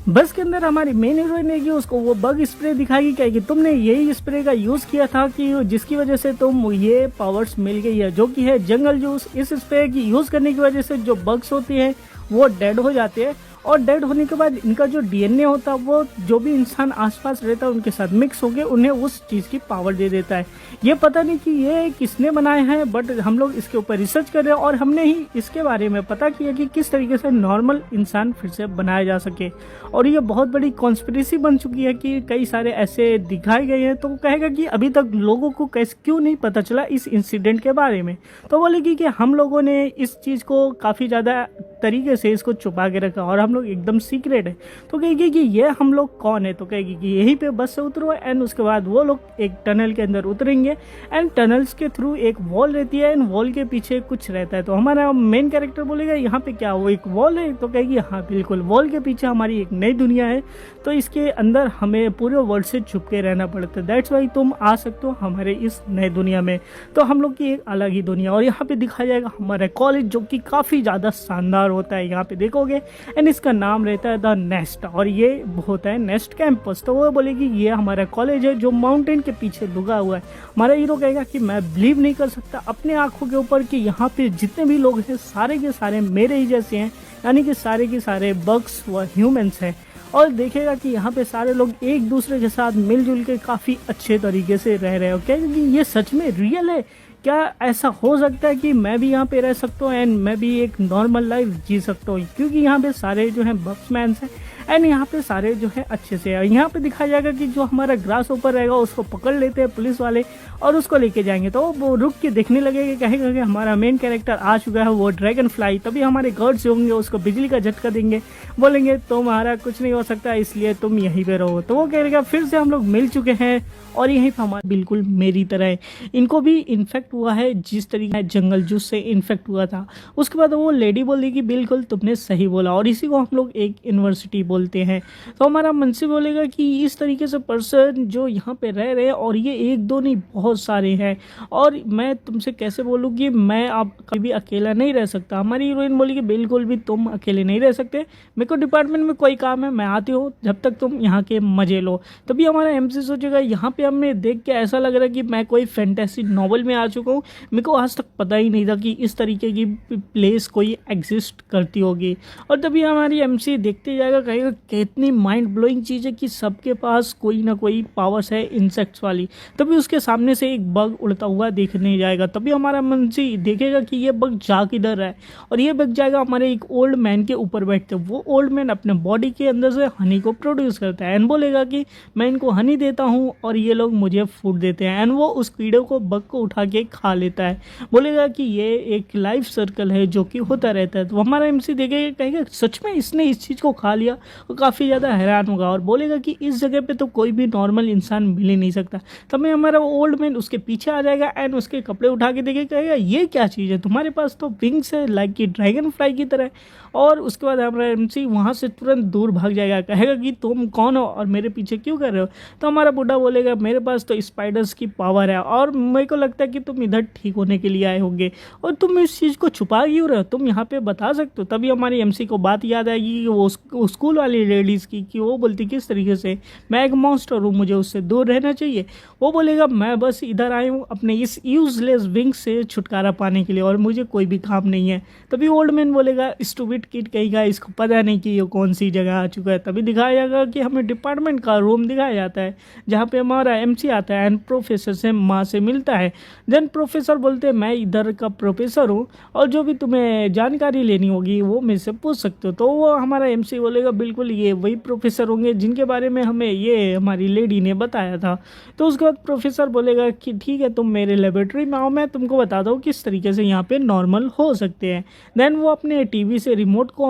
बस के अंदर हमारी मेन हीरोइन है कि उसको वो बग स्प्रे दिखाएगी, कहेगी तुमने यही स्प्रे का यूज़ किया था कि जिसकी वजह से तुम ये पावर्स मिल गई है, जो कि है जंगल जूस। इस स्प्रे की यूज़ करने की वजह से जो बग्स होती है वो डेड हो जाते हैं और डेड होने के बाद इनका जो डीएनए होता है वो जो भी इंसान आसपास रहता है उनके साथ मिक्स होकर उन्हें उस चीज़ की पावर दे देता है। ये पता नहीं कि ये किसने बनाए हैं, बट हम लोग इसके ऊपर रिसर्च कर रहे हैं और हमने ही इसके बारे में पता किया कि किस तरीके से नॉर्मल इंसान फिर से बनाया जा सके। और ये बहुत बड़ी कॉन्स्पिरेसी बन चुकी है कि कई सारे ऐसे दिखाए गए हैं। तो वो कहेगा कि अभी तक लोगों को कैसे क्यों नहीं पता चला इस इंसिडेंट के बारे में। तो बोलेगी कि हम लोगों ने इस चीज़ को काफ़ी ज़्यादा तरीके से इसको छुपा के रखा और हम लोग एकदम सीक्रेट है। तो कहेगी कि ये हम लोग कौन है, तो कहेगी कि यहीं पे बस से उतरो एंड उसके बाद वो लोग एक टनल के अंदर उतरेंगे एंड टनल्स के थ्रू एक वॉल रहती है एंड वॉल के पीछे कुछ रहता है। तो हमारा मेन कैरेक्टर बोलेगा यहाँ पे क्या वो एक वॉल है, तो कहेगी हाँ बिल्कुल, वॉल के पीछे हमारी एक नई दुनिया है, तो इसके अंदर हमें पूरे वर्ल्ड से छुप के रहना पड़ता है। दैट्स वाई तुम आ सकते हो हमारे इस नए दुनिया में। तो हम लोग की एक अलग ही दुनिया, और यहाँ पे दिखाया जाएगा हमारा कॉलेज जो कि काफ़ी ज़्यादा शानदार होता है, यहाँ पे देखोगे एंड इसका नाम रहता है द नेस्ट और ये होता है नेस्ट कैंपस। तो वो बोलेगी ये हमारा कॉलेज है जो माउंटेन के पीछे लुका हुआ है। हमारा हीरो कहेगा कि मैं बिलीव नहीं कर सकता अपने आंखों के ऊपर कि यहाँ पे जितने भी लोग हैं सारे के सारे मेरे ही जैसे हैं, यानी कि सारे के सारे बग्स व ह्यूमंस हैं। और देखेगा कि यहाँ पे सारे लोग एक दूसरे के साथ मिलजुल के काफ़ी अच्छे तरीके से रह रहे हो। क्या ये सच में रियल है? क्या ऐसा हो सकता है कि मैं भी यहाँ पे रह सकता हूँ एंड मैं भी एक नॉर्मल लाइफ जी सकता हूँ? क्योंकि यहाँ पे सारे जो हैं बग्समैन हैं एंड यहाँ पे सारे जो है अच्छे से है। यहाँ पे दिखाया जाएगा कि जो हमारा ग्रास ऊपर रहेगा उसको पकड़ लेते हैं पुलिस वाले और उसको लेके जाएंगे। तो वो रुक के देखने लगेगा, कहेगा कि हमारा मेन कैरेक्टर आ चुका है वो ड्रैगन फ्लाई। तभी हमारे गार्ड्स होंगे उसको बिजली का झटका देंगे, बोलेंगे तुम्हारा कुछ नहीं हो सकता इसलिए तुम यहीं पे रहो। तो वो कहेगा फिर से हम लोग मिल चुके हैं और यहीं पर हमारा बिल्कुल मेरी तरह है। इनको भी इन्फेक्ट हुआ है जिस तरीके जंगल जूस से इन्फेक्ट हुआ था। उसके बाद वो लेडी बोलेगी बिल्कुल तुमने सही बोला, और इसी को हम लोग एक यूनिवर्सिटी बोलते हैं। तो हमारा मुंशी बोलेगा कि इस तरीके से पर्सन जो यहाँ पे रह रहे हैं और ये एक दो नहीं बहुत सारे हैं, और मैं तुमसे कैसे बोलूँ कि मैं अब कभी अकेला नहीं रह सकता। हमारी हीरोइन बोलेगी बिल्कुल भी तुम अकेले नहीं रह सकते, मेरे को डिपार्टमेंट में कोई काम है, मैं आती हूँ जब तक तुम यहाँ के मजे लो। तभी हमारा एमसी सोचेगा यहाँ पे हमें देख के ऐसा लग रहा है कि मैं कोई फैंटेसी नॉवल में आ चुका हूँ, मेरे को आज तक पता ही नहीं था कि इस तरीके की प्लेस कोई एग्जिस्ट करती होगी। और तभी हमारी एमसी देखते जाएगा, कहेगा कितनी माइंड ब्लोइंग चीज़ है कि सबके पास कोई ना कोई पावर्स है इंसेक्ट्स वाली। तभी उसके सामने से एक बग उड़ता हुआ देखने जाएगा। तभी हमारा मुंशी देखेगा कि ये बग जा किधर रहा है, और ये बग जाएगा हमारे एक ओल्ड मैन के ऊपर बैठते। वो ओल्ड मैन अपने बॉडी के अंदर से हनी को प्रोड्यूस करता है एंड बोलेगा कि मैं इनको हनी देता हूँ और ये लोग मुझे फूड देते हैं, एंड वो उस कीड़े को बग को उठा के खा लेता है। बोलेगा कि ये एक लाइफ सर्कल है जो कि होता रहता है। तो हमारा एमसी देखेगा, कहेगा सच में इसने इस चीज़ को खा लिया, वो काफ़ी ज़्यादा हैरान होगा और बोलेगा कि इस जगह पे तो कोई भी नॉर्मल इंसान मिल ही नहीं सकता। तब में हमारा ओल्ड मैन उसके पीछे आ जाएगा एंड उसके कपड़े उठा के देखेगा, कहेगा ये क्या चीज़ है, तुम्हारे पास तो विंग्स है लाइक कि ड्रैगन फ्लाई की तरह। और उसके बाद हमारा एमसी वहाँ से तुरंत दूर भाग जाएगा, कहेगा कि तुम कौन हो और मेरे पीछे क्यों कर रहे हो। तो हमारा बुढ़ा बोलेगा मेरे पास तो स्पाइडर्स की पावर है और मेरे को लगता है कि तुम इधर ठीक होने के लिए आए होंगे, और तुम इस चीज़ को छुपा क्यों रहे हो, तुम यहाँ पे बता सकते हो। तभी हमारी एमसी को बात याद आएगी कि वो स्कूल वाली लेडीज़ की, कि वो बोलती किस तरीके से मैं एक मॉन्स्टर हूँ, मुझे उससे दूर रहना चाहिए। वो बोलेगा मैं बस इधर आया हूँ अपने इस यूजलेस विंग से छुटकारा पाने के लिए और मुझे कोई भी काम नहीं है। तभी ओल्ड मैन बोलेगा स्टूपिड किड कहेगा इसको पता नहीं कि ये कौन सी जगह आ चुका है। तभी दिखाया जाएगा कि हमें डिपार्टमेंट का रूम दिखाया जाता है जहाँ पे हमारा एमसी आता है एंड प्रोफेसर से माँ से मिलता है। देन प्रोफेसर बोलते हैं मैं इधर का प्रोफेसर हूँ और जो भी तुम्हें जानकारी लेनी होगी वो मेरे से पूछ सकते हो। तो वो हमारा एमसी बोलेगा बिल्कुल ये वही प्रोफेसर होंगे जिनके बारे में हमें ये हमारी लेडी ने बताया था। तो उसके बाद प्रोफेसर बोलेगा कि ठीक है तुम मेरे लेबोरेटरी में आओ, मैं तुमको बता दूँ किस तरीके से यहाँ पे नॉर्मल हो सकते हैं। देन वो अपने टीवी से रिमोट को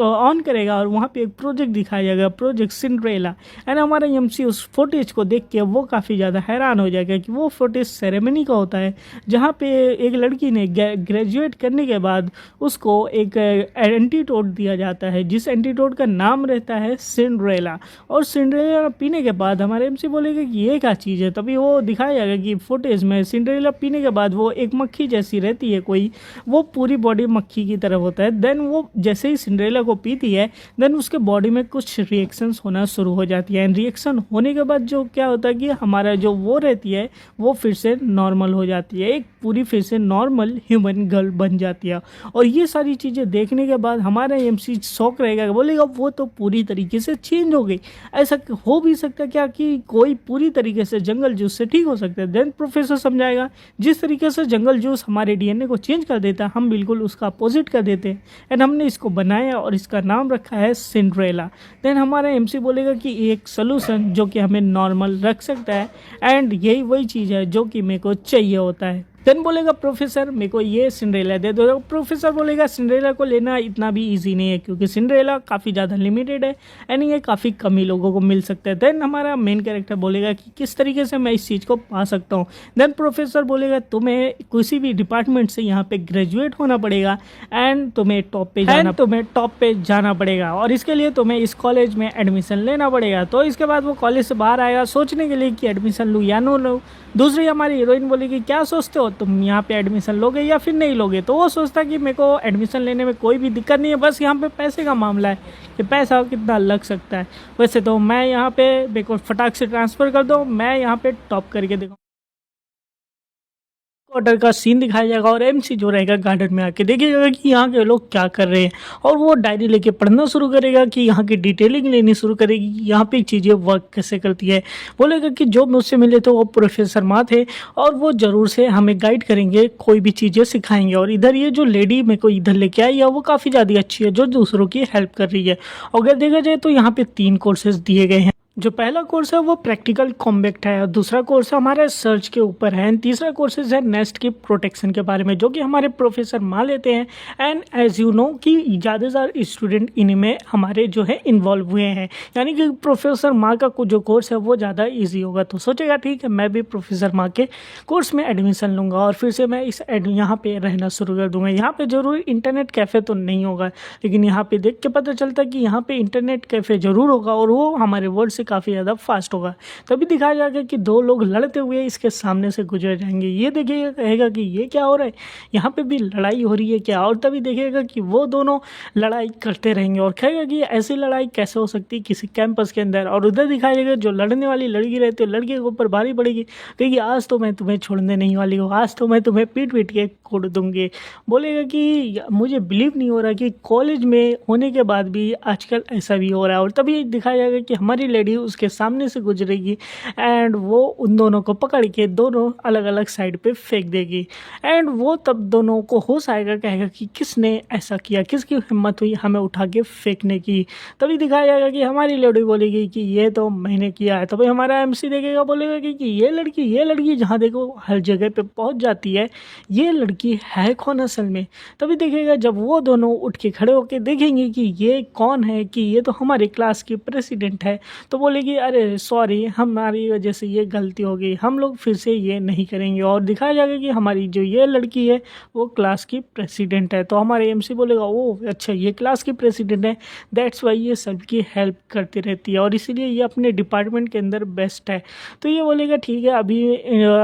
ऑन करेगा और वहाँ पे एक प्रोजेक्ट दिखाया जाएगा, प्रोजेक्ट सिंड्रेला। एंड हमारा एमसी उस फुटेज को देख के वो काफ़ी ज़्यादा हैरान हो जाएगा कि वो फुटेज सेरेमनी का होता है जहाँ पे एक लड़की ने ग्रेजुएट करने के बाद उसको एक एंटीडोट दिया जाता है, जिस एंटीडोट का नाम नाम रहता है सिंड्रेला। और सिंड्रेला पीने के बाद हमारे एमसी बोलेगा कि ये क्या चीज़ है। तभी वो दिखाया जाएगा कि फुटेज में सिंड्रेला पीने के बाद वो एक मक्खी जैसी रहती है कोई, वो पूरी बॉडी मक्खी की तरह होता है। देन वो जैसे ही सिंड्रेला को पीती है देन उसके बॉडी में कुछ रिएक्शंस होना शुरू हो जाती है। एंड रिएक्शन होने के बाद जो क्या होता है कि हमारा जो वो रहती है वो फिर से नॉर्मल हो जाती है, एक पूरी फिर से नॉर्मल ह्यूमन गर्ल बन जाती है। और ये सारी चीज़ें देखने के बाद हमारा एमसी शौक रहेगा, बोलेगा वो तो पूरी तरीके से चेंज हो गई। ऐसा हो भी सकता है क्या कि कोई पूरी तरीके से जंगल जूस से ठीक हो सकता है। देन प्रोफेसर समझाएगा जिस तरीके से जंगल जूस हमारे डीएनए को चेंज कर देता है हम बिल्कुल उसका अपोजिट कर देते हैं। एंड हमने इसको बनाया और इसका नाम रखा है सिंड्रेला। देन हमारा एमसी बोलेगा कि एक सोल्यूशन जो कि हमें नॉर्मल रख सकता है एंड यही वही चीज़ है जो कि मेरे को चाहिए होता है। देन बोलेगा प्रोफेसर मेरे को ये सिंड्रेला दे दो। प्रोफेसर बोलेगा सिंड्रेला को लेना इतना भी इजी नहीं है क्योंकि सिंड्रेला काफ़ी ज़्यादा लिमिटेड है एंड ये काफ़ी कम ही लोगों को मिल सकता है। देन हमारा मेन कैरेक्टर बोलेगा कि किस तरीके से मैं इस चीज़ को पा सकता हूँ। देन प्रोफेसर बोलेगा तुम्हें किसी भी डिपार्टमेंट से यहाँ पे ग्रेजुएट होना पड़ेगा एंड तुम्हें टॉप पे जाना पड़ेगा और इसके लिए तुम्हें इस कॉलेज में एडमिशन लेना पड़ेगा। तो इसके बाद वो कॉलेज से बाहर आएगा सोचने के लिए कि एडमिशन लूँ या नो लूँ। दूसरी हमारी हीरोइन बोलेगी क्या सोचते हो तुम यहाँ पे एडमिशन लोगे या फिर नहीं लोगे। तो वो सोचता कि मेरे को एडमिशन लेने में कोई भी दिक्कत नहीं है, बस यहाँ पे पैसे का मामला है कि पैसा कितना लग सकता है। वैसे तो मैं यहाँ पे मेरे को फटाक से ट्रांसफ़र कर दो, मैं यहाँ पे टॉप करके देखूँ। ऑर्डर का सीन दिखाया जाएगा और एमसी जो रहेगा गार्डन में आके देखिएगा कि यहाँ के लोग क्या कर रहे हैं और वो डायरी लेके पढ़ना शुरू करेगा कि यहाँ की डिटेलिंग लेनी शुरू करेगी, यहाँ पे चीज़ें वर्क कैसे करती है। बोलेगा कि जो मुझसे मिले थे वो प्रोफेसर माँ थे और वो ज़रूर से हमें गाइड करेंगे, कोई भी चीज़ें सिखाएंगे। और इधर ये जो लेडी मेरे को इधर लेके आई है वो काफ़ी ज़्यादा अच्छी है जो दूसरों की हेल्प कर रही है। और अगर देखा जाए तो यहाँ पे 3 कोर्सेज दिए गए हैं। जो पहला कोर्स है वो प्रैक्टिकल कॉम्बैक्ट है, दूसरा कोर्स हमारा सर्च के ऊपर है, तीसरा कोर्सेज है नेस्ट की प्रोटेक्शन के बारे में जो कि हमारे प्रोफेसर माँ लेते हैं। एंड एज यू नो कि ज़्यादा से ज़्यादा स्टूडेंट इनमें हमारे जो है इन्वॉल्व हुए हैं, यानी कि प्रोफेसर माँ का जो कोर्स है वो ज़्यादा ईजी होगा। तो सोचेगा ठीक है मैं भी प्रोफेसर माँ के कोर्स में एडमिशन लूँगा और फिर से मैं इस यहाँ पर रहना शुरू कर दूँगा। यहाँ पर ज़रूर इंटरनेट कैफ़े तो नहीं होगा लेकिन यहाँ पर देख के पता चलता है कि यहाँ पर इंटरनेट कैफ़े ज़रूर होगा और वो हमारे वर्ल्ड से काफ़ी ज़्यादा फास्ट होगा। तभी दिखाया जाएगा कि 2 लोग लड़ते हुए इसके सामने से गुजर जाएंगे। ये देखिएगा कहेगा कि ये क्या हो रहा है, यहाँ पे भी लड़ाई हो रही है क्या। और तभी देखिएगा कि वो दोनों लड़ाई करते रहेंगे और कहेगा कि ऐसी लड़ाई कैसे हो सकती है किसी कैंपस के अंदर। और उधर दिखाया जाएगा जो लड़ने वाली लड़की रहती है लड़के के ऊपर भारी पड़ेगी, कहेगी आज तो मैं तुम्हें छोड़ने नहीं वाली हूँ, आज तो मैं तुम्हें पीट पीट के कोड़ दूंगी। बोलेगा कि मुझे बिलीव नहीं हो रहा कि कॉलेज में होने के बाद भी आजकल ऐसा भी हो रहा है। और तभी दिखाया जाएगा कि हमारी लेडी उसके सामने से गुजरेगी एंड वो उन दोनों को पकड़ के दोनों अलग अलग साइड पे फेंक देगी। एंड वो तब दोनों को होश आएगा, कहेगा कि किसने ऐसा किया, किसकी हिम्मत हुई हमें उठा के फेंकने की। तभी दिखाया जाएगा कि हमारी लेडी बोलेगी कि ये तो मैंने किया है। तभी हमारा एमसी देखेगा, बोलेगा कि ये लड़की जहाँ देखो हर जगह पे पहुँच जाती है, ये लड़की है कौन असल में। तभी देखेगा जब वो दोनों उठ के खड़े होकर देखेंगे कि ये कौन है, कि ये तो हमारे क्लास की प्रेसिडेंट है। तो बोलेगी अरे सॉरी हमारी वजह से ये गलती हो गई, हम लोग फिर से ये नहीं करेंगे। और दिखाया जाएगा कि हमारी जो ये लड़की है वो क्लास की प्रेसिडेंट है। तो हमारे एमसी बोलेगा ओह अच्छा ये क्लास की प्रेसिडेंट है, दैट्स वाई ये सबकी हेल्प करती रहती है और इसीलिए ये अपने डिपार्टमेंट के अंदर बेस्ट है। तो ये बोलेगा ठीक है अभी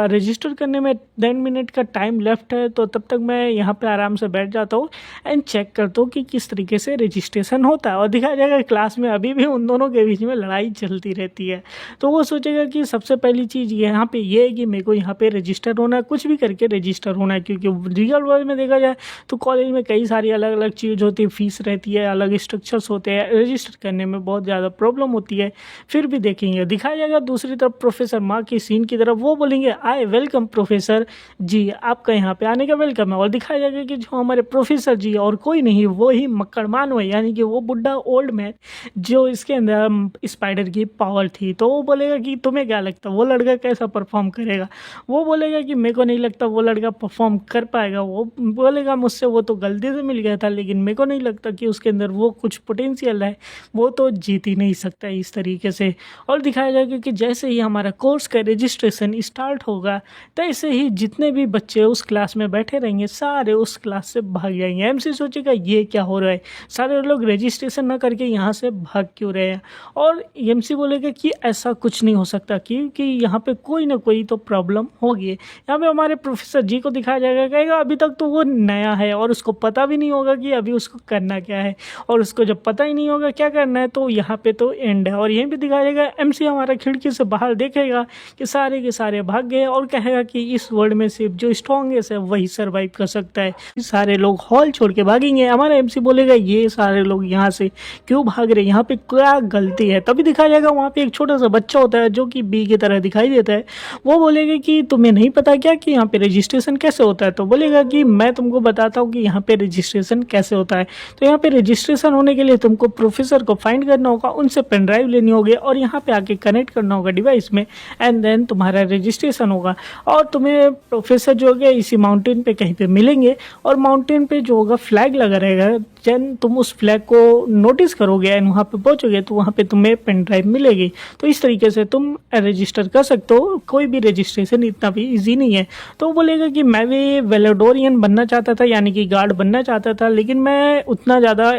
रजिस्टर करने में 10 मिनट का टाइम लेफ्ट है, तो तब तक मैं यहाँ पे आराम से बैठ जाता हूँ एंड चेक करता हूँ कि किस तरीके से रजिस्ट्रेशन होता है। और दिखाया जाएगा क्लास में अभी भी उन दोनों के बीच में लड़ाई चलती रहती है। तो वो सोचेगा कि सबसे पहली चीज़ यहाँ पे ये है कि मेरे को यहाँ पे रजिस्टर होना है, कुछ भी करके रजिस्टर होना है। क्योंकि रियल वर्ल्ड में देखा जाए तो कॉलेज में कई सारी अलग अलग चीज़ होती है, फीस रहती है, अलग स्ट्रक्चर्स होते हैं, रजिस्टर करने में बहुत ज़्यादा प्रॉब्लम होती है। फिर भी देखेंगे दिखाया जाएगा दूसरी तरफ प्रोफेसर माँ की सीन की तरफ, वो बोलेंगे आई वेलकम प्रोफेसर जी, आपका यहाँ पे आने का वेलकम है। और दिखाया जाएगा कि जो हमारे प्रोफेसर जी और कोई नहीं वो ही मक्कड़ मानव है, यानी कि वो बुढ़ा ओल्ड मैन जो इसके अंदर स्पाइडर की पावर थी। तो वो बोलेगा कि तुम्हें क्या लगता है वो लड़का कैसा परफॉर्म करेगा? वो बोलेगा कि मेरे को नहीं लगता वो लड़का परफॉर्म कर पाएगा। वो बोलेगा मुझसे वो तो गलती से मिल गया था, लेकिन मेरे को नहीं लगता कि उसके अंदर वो कुछ पोटेंशियल है, वो तो जीत ही नहीं सकता इस तरीके से। और दिखाया जाएगा कि जैसे ही हमारा कोर्स का रजिस्ट्रेशन स्टार्ट होगा, तैसे ही जितने भी बच्चे उस क्लास में बैठे रहेंगे सारे उस क्लास से भाग जाएंगे। एमसी सोचेगा ये क्या हो रहा है, सारे लोग रजिस्ट्रेशन ना करके यहाँ से भाग क्यों रहे हैं? और एमसी बोलेगा कि ऐसा कुछ नहीं हो सकता, क्योंकि यहाँ पे कोई ना कोई तो प्रॉब्लम होगी। यहाँ पे हमारे प्रोफेसर जी को दिखाया जाएगा, कहेगा अभी तक तो वो नया है और उसको पता भी नहीं होगा कि अभी उसको करना क्या है, और उसको जब पता ही नहीं होगा क्या करना है तो यहाँ पे तो एंड है। और यहीं पे दिखाया जाएगा एमसी हमारा खिड़की से बाहर देखेगा कि सारे के सारे भाग गए और कहेगा कि इस वर्ल्ड में सिर्फ जो स्ट्रॉन्गेस्ट है वही सर्वाइव कर सकता है। सारे लोग हॉल छोड़ के भागेंगे। हमारा एमसी बोलेगा ये सारे लोग यहाँ से क्यों भाग रहे हैं, यहाँ पे क्या गलती है? तभी दिखाया जाएगा वहाँ पे एक छोटा सा बच्चा होता है जो कि बी की तरह दिखाई देता है। वो बोलेगा कि तुम्हें नहीं पता क्या कि यहाँ पे रजिस्ट्रेशन कैसे होता है? तो बोलेगा कि मैं तुमको बताता हूँ कि यहाँ पे रजिस्ट्रेशन कैसे होता है। तो यहाँ पे रजिस्ट्रेशन होने के लिए तुमको प्रोफेसर को फाइंड करना होगा, उनसे पेन ड्राइव लेनी होगी और यहाँ पे आके कनेक्ट करना होगा डिवाइस में, एंड देन तुम्हारा रजिस्ट्रेशन होगा। और तुम्हें प्रोफेसर जो होगा इसी माउंटेन पे कहीं पे मिलेंगे, और माउंटेन पे जो होगा फ्लैग लगा रहेगा। जब तुम उस फ्लैग को नोटिस करोगे एंड वहाँ पे पहुँचोगे तो वहाँ पे तुम्हें पेन ड्राइव मिलेगी। तो इस तरीके से तुम रजिस्टर कर सकते हो। कोई भी रजिस्ट्रेशन इतना भी ईजी नहीं है। तो वो बोलेगा कि मैं भी वेलोडोरियन बनना चाहता था, यानी कि गार्ड बनना चाहता था, लेकिन मैं उतना ज़्यादा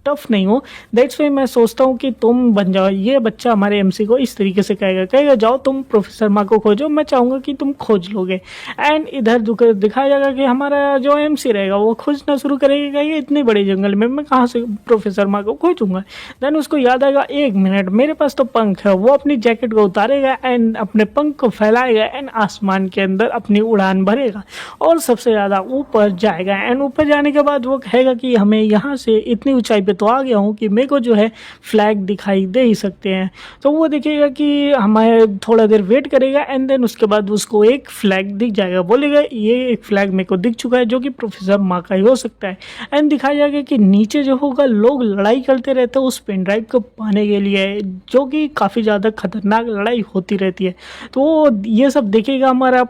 टफ नहीं हूँ, दैट्स वाई मैं सोचता हूँ कि तुम बन जाओ। ये बच्चा हमारे एमसी को इस तरीके से कहेगा जाओ तुम प्रोफेसर माँ को खोजो, मैं चाहूँगा कि तुम खोज लोगे। एंड इधर दिखाया जाएगा कि हमारा जो एमसी रहेगा वो खोजना शुरू करेगा, ये इतने बड़े जंगल में मैं कहाँ से प्रोफेसर माँ को खोजूंगा। देन उसको याद आएगा एक मिनट मेरे पास तो पंख है। वो अपनी जैकेट को उतारेगा एंड अपने पंख को फैलाएगा एंड आसमान के अंदर अपनी उड़ान भरेगा और सबसे ज़्यादा ऊपर जाएगा। एंड ऊपर जाने के बाद वो कहेगा कि हमें यहाँ से इतनी ऊंचाई पे तो आ गया हूँ कि मेरे को जो है फ्लैग दिखाई दे ही सकते हैं। तो वो देखेगा कि हमें थोड़ा देर वेट करेगा एंड देन उसके बाद उसको एक फ्लैग दिख जाएगा। बोलेगा ये एक फ्लैग मेरे को दिख चुका है जो कि प्रोफेसर माँ का ही हो सकता है। एंड दिखाया जाएगा कि नीचे जो होगा लोग लड़ाई करते रहते हैं उस पेन ड्राइव को पाने के लिए, जो कि काफ़ी ज़्यादा खतरनाक लड़ाई होती रहती है। तो ये सब देखेगा हमारा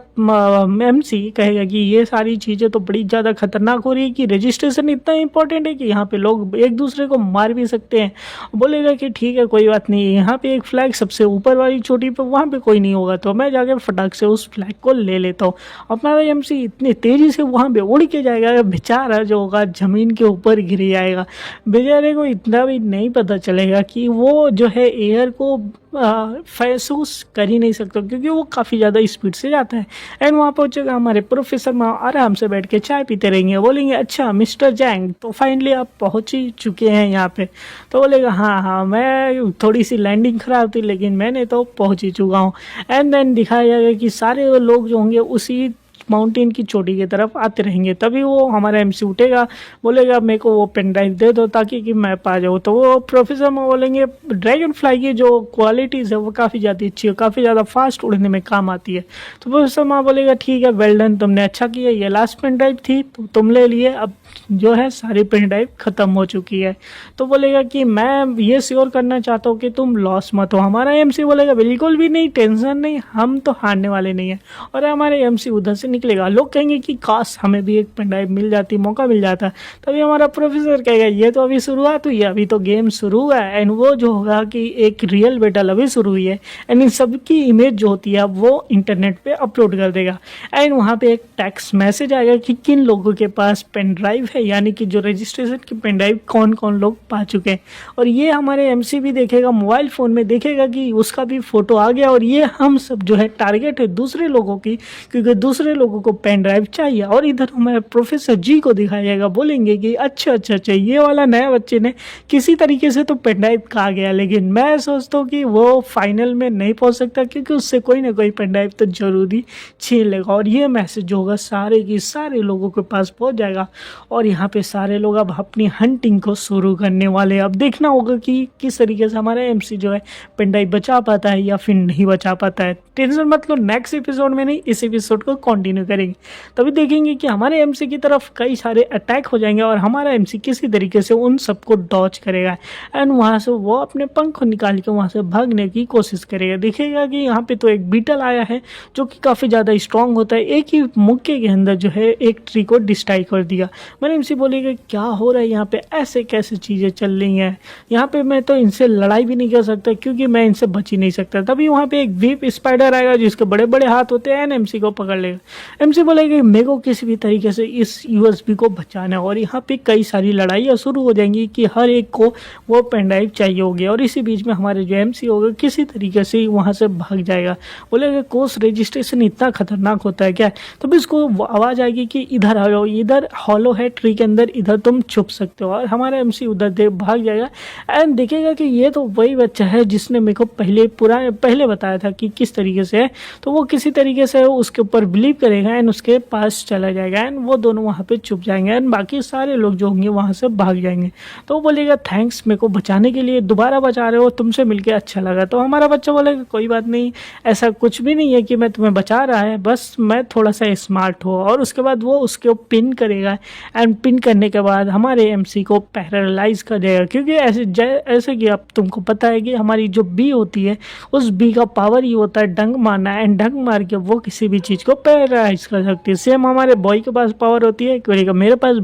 एमसी, कहेगा कि ये सारी चीज़ें तो बड़ी ज़्यादा खतरनाक हो रही है कि रजिस्ट्रेशन इतना इंपॉर्टेंट है कि यहाँ पे लोग एक दूसरे को मार भी सकते हैं। बोलेगा कि ठीक है कोई बात नहीं, यहाँ पे एक फ्लैग सबसे ऊपर वाली चोटी पे वहाँ पे कोई नहीं होगा, तो मैं जाकर फटाक से उस फ्लैग को ले लेता हूँ। अपना एमसी इतनी तेज़ी से वहाँ पे उड़ के जाएगा, बेचारा जो होगा ज़मीन के ऊपर गिर जाएगा। बेचारे को इतना भी नहीं पता चलेगा कि वो जो है एयर को महसूस कर ही नहीं सकता, क्योंकि वो काफ़ी ज़्यादा स्पीड से जाता है। एंड वहाँ पहुँचेगा हमारे प्रोफेसर माँ आराम से बैठ के चाय पीते रहेंगे। बोलेंगे अच्छा मिस्टर जैंग, तो फाइनली आप पहुँच ही चुके हैं यहाँ पे? तो बोलेगा हाँ मैं थोड़ी सी लैंडिंग ख़राब थी लेकिन मैंने तो पहुँच ही चुका हूँ। एंड देन दिखाया जाएगा कि सारे लोग जो होंगे उसी माउंटेन की चोटी की तरफ आते रहेंगे। तभी वो हमारा एमसी उठेगा, बोलेगा मेरे को वो पेन ड्राइव दे दो ताकि कि मैं पा जाऊँ। तो वो प्रोफेसर में बोलेंगे ड्रैगन फ्लाई की जो क्वालिटीज़ है वो काफ़ी ज़्यादा अच्छी है, काफ़ी ज़्यादा फास्ट उड़ने में काम आती है। तो प्रोफेसर माँ बोलेगा ठीक है वेल डन, तुमने अच्छा किया, ये लास्ट पेन ड्राइव थी तो तुम ले लिए, अब जो है सारी पेन ड्राइव ख़त्म हो चुकी है। तो बोलेगा कि मैं ये श्योर करना चाहता हूँ कि तुम लॉस मत हो। हमारा एमसी बोलेगा बिल्कुल भी नहीं, टेंशन नहीं, हम तो हारने वाले नहीं हैं। और हमारे एमसी उधर से निकलेगा। लोग कहेंगे कि काश हमें भी एक पेन ड्राइव मिल जाती, मौका मिल जाता। तभी हमारा प्रोफेसर कहेगा ये तो अभी शुरुआत हुई है, अभी तो गेम शुरू हुआ है। एंड वो जो होगा कि एक रियल बैटल अभी शुरू हुई है एंड इन सब की इमेज जो होती है वो इंटरनेट पे अपलोड कर देगा। एंड वहाँ पे एक टेक्स्ट मैसेज आएगा कि किन लोगों के पास पेन ड्राइव है, यानी कि जो रजिस्ट्रेशन की पेन ड्राइव कौन कौन लोग पा चुके हैं। और ये हमारे एमसी भी देखेगा, मोबाइल फ़ोन में देखेगा कि उसका भी फोटो आ गया। और ये हम सब जो है टारगेट है दूसरे लोगों की, क्योंकि दूसरे लोगों को पेन ड्राइव चाहिए। और इधर हमारे प्रोफेसर जी को दिखाया जाएगा, बोलेंगे कि अच्छा ये वाला नया बच्चे ने किसी तरीके से तो पेन ड्राइव कहा गया, लेकिन मैं सोचता हूँ कि वो फाइनल में नहीं पहुँच सकता क्योंकि उससे कोई ना कोई पेन ड्राइव तो जरूरी छीन लेगा। और ये मैसेज जो होगा सारे की सारे लोगों के पास पहुँच जाएगा और यहाँ पे सारे लोग अब अपनी हंटिंग को शुरू करने वाले। अब देखना होगा कि किस तरीके से हमारा एमसी जो है पेन ड्राइव बचा पाता है या फिर नहीं बचा पाता है। टेंशन मत लो, नेक्स्ट एपिसोड में नहीं, इस एपिसोड को कंटिन्यू कंटिन्यू करेंगे तभी देखेंगे कि हमारे एमसी की तरफ कई सारे अटैक हो जाएंगे और हमारा एमसी किसी तरीके से उन सबको डॉच करेगा एंड वहाँ से वो अपने पंख निकाल के वहाँ से भागने की कोशिश करेगा। देखिएगा कि यहाँ पे तो एक बीटल आया है जो कि काफ़ी ज़्यादा स्ट्रांग होता है, एक ही मुक्के के अंदर जो है एक ट्री को डिस्ट्रॉय कर दिया। मैंने एमसी बोलेगा क्या हो रहा है यहाँ पे, ऐसे कैसे चीज़ें चल रही हैं यहाँ पे, मैं तो इनसे लड़ाई भी नहीं कर सकता क्योंकि मैं इनसे बच ही नहीं सकता। तभी वहाँ पे एक वीप स्पाइडर आएगा जिसके बड़े बड़े हाथ होते हैं एंड एमसी को पकड़ लेगा। एमसी बोलेगा मेरे को किसी भी तरीके से इस यूएसबी को बचाना है और यहाँ पे कई सारी लड़ाइयाँ शुरू हो जाएंगी कि हर एक को वो पेन ड्राइव चाहिए होगी और इसी बीच में हमारे जो एमसी होगा किसी तरीके से वहाँ से भाग जाएगा। बोलेगा कोर्स रजिस्ट्रेशन इतना खतरनाक होता है क्या, तभी इसको आवाज़ आएगी कि इधर आ जाओ, इधर हॉलो है ट्री के अंदर, इधर तुम छुप सकते हो और हमारा एमसी उधर दे भाग जाएगा एंड देखेगा कि ये तो वही बच्चा है जिसने मेरे को पहले बताया था कि किस तरीके से है, तो वो किसी तरीके से उसके ऊपर बिलीव करेगा एंड उसके पास चला जाएगा एंड वो दोनों वहाँ पे छुप जाएंगे एंड बाकी सारे लोग जो होंगे वहाँ से भाग जाएंगे। तो वो बोलेगा थैंक्स मेरे को बचाने के लिए, दोबारा बचा रहे हो, तुमसे मिलके अच्छा लगा। तो हमारा बच्चा बोलेगा कोई बात नहीं, ऐसा कुछ भी नहीं है कि मैं तुम्हें बचा रहा है, बस मैं थोड़ा सा स्मार्ट हो। और उसके बाद वो उसके पिन करेगा एंड पिन करने के बाद हमारे एमसी को पैरालाइज कर देगा क्योंकि ऐसे कि अब तुमको पता है कि हमारी जो बी होती है उस बी का पावर ही होता है डंक मारना एंड डंक मार के वो किसी भी चीज़ को पैरालाइज कर सकती है। सेम हमारे बॉय के पास पावर होती है, मेरे पास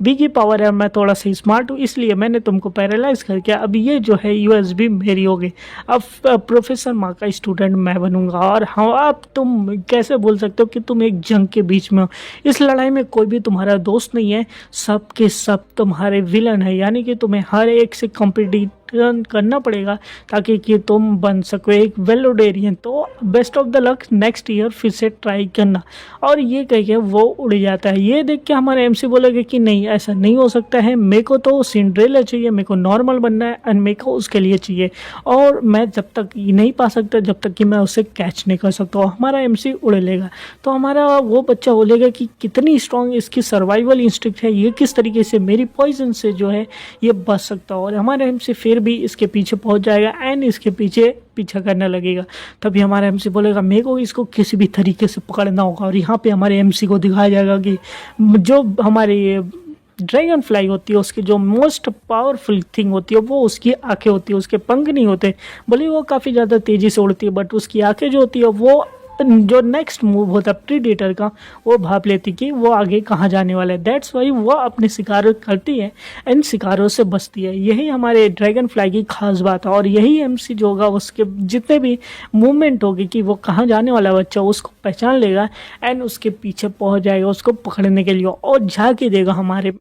बी की पावर है, मैं थोड़ा सा स्मार्ट हूँ इसलिए मैंने तुमको पैरालाइज करके अब ये जो है यूएसबी मेरी हो गई। अब प्रोफेसर माँ का स्टूडेंट मैं बनूंगा और हाँ अब तुम कैसे बोल सकते हो कि तुम एक जंग के बीच में हो। इस लड़ाई में कोई भी तुम्हारा दोस्त नहीं है, सब के सब तुम्हारे विलन है, यानी कि तुम्हें हर एक से कॉम्पिटिट करना पड़ेगा ताकि कि तुम बन सको एक वेलोडेरियन। तो best of the luck, next year फिर से ट्राई करना। और ये कह के वो उड़ जाता है। ये देख के हमारे एमसी बोलेगा कि नहीं ऐसा नहीं हो सकता है, मेरे को तो सिंड्रेला चाहिए, मेरे को नॉर्मल बनना है एंड मेरे को उसके लिए चाहिए और मैं जब तक नहीं पा सकता जब तक कि मैं उसे कैच नहीं कर सकता। और हमारा एमसी उड़ लेगा। तो हमारा वो बच्चा बोलेगा कि कितनी स्ट्रांग इसकी सर्वाइवल इंस्टिंक्ट है, ये किस तरीके से मेरी पॉइजन से जो है ये बच सकता है। और हमारा एमसी फिर भी इसके पीछे पहुंच जाएगा एंड इसके पीछा करने लगेगा। तभी हमारा एमसी बोलेगा मेरे को इसको किसी भी तरीके से पकड़ना होगा। और यहाँ पे हमारे एमसी को दिखाया जाएगा कि जो हमारी ड्रैगन फ्लाई होती है उसकी जो मोस्ट पावरफुल थिंग होती है वो उसकी आंखें होती है, उसके पंख नहीं होते। भले वो काफ़ी ज़्यादा तेज़ी से उड़ती है बट उसकी आंखें जो होती है वो जो नेक्स्ट मूव होता है प्रीडेटर का वो भाप लेती कि वो आगे कहाँ जाने वाला है। दैट्स वाई वो अपने शिकार करती है एंड शिकारों से बचती है। यही हमारे ड्रैगन फ्लाई की खास बात है और यही एमसी जो होगा उसके जितने भी मूवमेंट होगी कि वो कहाँ जाने वाला बच्चा उसको पहचान लेगा एंड उसके पीछे पहुँच जाएगा उसको पकड़ने के लिए और झाँकी देगा हमारे।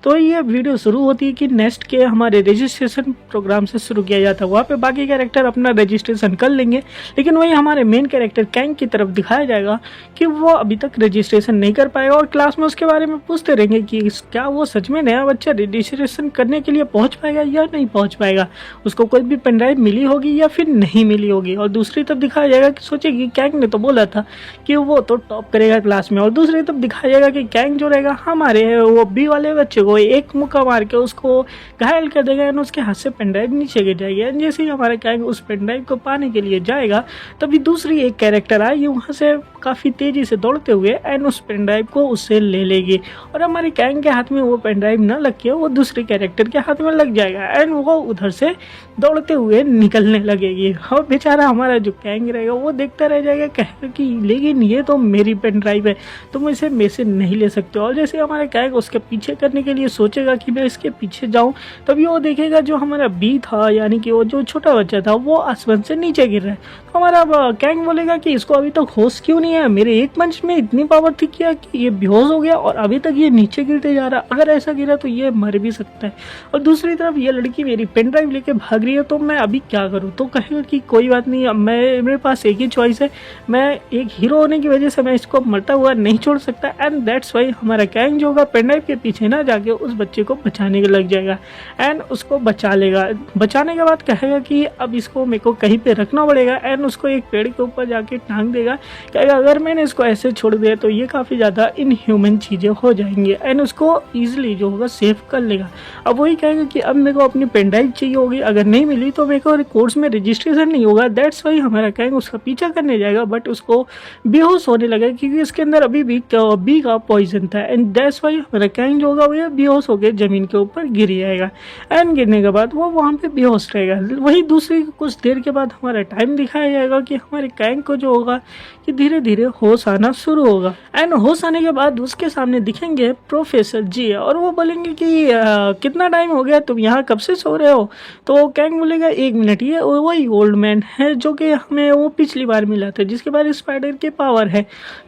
तो ये वीडियो शुरू होती है कि नेक्स्ट के हमारे रजिस्ट्रेशन प्रोग्राम से शुरू किया जाता है। वहाँ पे बाकी कैरेक्टर अपना रजिस्ट्रेशन कर लेंगे लेकिन वही हमारे मेन कैरेक्टर कैंग की तरफ दिखाया जाएगा कि वो अभी तक रजिस्ट्रेशन नहीं कर पाएगा और क्लास में उसके बारे में पूछते रहेंगे कि क्या वो सच में नया बच्चा रजिस्ट्रेशन करने के लिए पहुँच पाएगा या नहीं पहुँच पाएगा, उसको कोई भी पेन ड्राइव मिली होगी या फिर नहीं मिली होगी। और दूसरी तरफ दिखाया जाएगा कि सोचे कि कैंग ने तो बोला था कि वो तो टॉप करेगा क्लास में, और दूसरी तरफ दिखाया जाएगा कि कैंग जो रहेगा हमारे वो बी वाले बच्चे वो एक मुक्का मार के उसको घायल कर देगा एंड उसके हाथ से पेन ड्राइव नीचे गिर जाएगी। एंड जैसे ही हमारा कैंग उस पेन ड्राइव को पाने के लिए जाएगा तभी दूसरी एक कैरेक्टर आई वहाँ से काफ़ी तेज़ी से दौड़ते हुए एंड उस पेन ड्राइव को उससे ले लेगी और हमारे कैंग के हाथ में वो पेन ड्राइव न लग के वो दूसरे कैरेक्टर के हाथ में लग जाएगा एंड वो उधर से दौड़ते हुए निकलने लगेगी। और बेचारा हमारा जो कैंग रहेगा वो देखता रह जाएगा, कहेगा कि लेकिन ये तो मेरी पेन ड्राइव है, तुम इसे मेरे से नहीं ले सकते। और जैसे हमारा कैंग उसके पीछे करने के लिए सोचेगा कि मैं इसके पीछे जाऊं तभी वो देखेगा जो हमारा बी था यानी कि वो जो छोटा बच्चा था वो आसमान से नीचे गिर रहा है। तो हमारा कैंग बोलेगा कि इसको अभी तक होश क्यों नहीं है, मेरे एक पंच में इतनी पावर थी क्या कि ये बेहोश हो गया और अभी तक ये नीचे गिरते जा रहा, अगर ऐसा गिरा तो ये मर भी सकता है। और दूसरी तरफ ये लड़की मेरी पेन ड्राइव लेके भाग रही है तो मैं अभी क्या करूँ। तो कहेगा कि कोई बात नहीं, मेरे पास एक ही चॉइस है, मैं एक हीरो होने की वजह से मैं इसको मरता हुआ नहीं छोड़ सकता। एंड दैट्स वाई हमारा कैंग जो होगा पेन ड्राइव के पीछे ना जाके जाके उस बच्चे को बचाने के लग जाएगा एंड उसको बचा लेगा। बचाने के बाद कहेगा कि अब इसको मेरे को कहीं पे रखना पड़ेगा एंड उसको एक पेड़ के ऊपर जाके टांग देगा। कहेगा अगर मैंने इसको ऐसे छोड़ दिया तो ये काफ़ी ज़्यादा इनह्यूमन चीज़ें हो जाएंगी एंड उसको ईजिली जो होगा सेव कर लेगा। अब वही कहेगा कि अब मेरे को अपनी पेन ड्राइव चाहिए होगी, अगर नहीं मिली तो मेरे को कोर्स में रजिस्ट्रेशन नहीं होगा। दैट्स वाई हमारा गैंग उसका पीछा करने जाएगा बट उसको बेहोश होने लगा क्योंकि इसके अंदर अभी भी बी का पॉइजन था एंड दैट्स वाई हमारा गैंग जो होगा वो बेहोश होकर ज़मीन के ऊपर गिर जाएगा एंड गिरने के बाद वो वहाँ पे बेहोश रहेगा। वही दूसरी कुछ देर के बाद हमारा टाइम दिखाया जाएगा कि हमारे गैंग को जो होगा कि धीरे धीरे होश आना शुरू होगा एंड होश आने के बाद उसके सामने दिखेंगे प्रोफेसर जी और वो बोलेंगे कि कितना टाइम हो गया, तुम यहाँ कब से सो रहे हो? तो गैंग बोलेगा 1 मिनट। ये वही ओल्ड मैन है जो कि हमें वो पिछली बार मिला था जिसके बाद स्पाइडर की पावर है।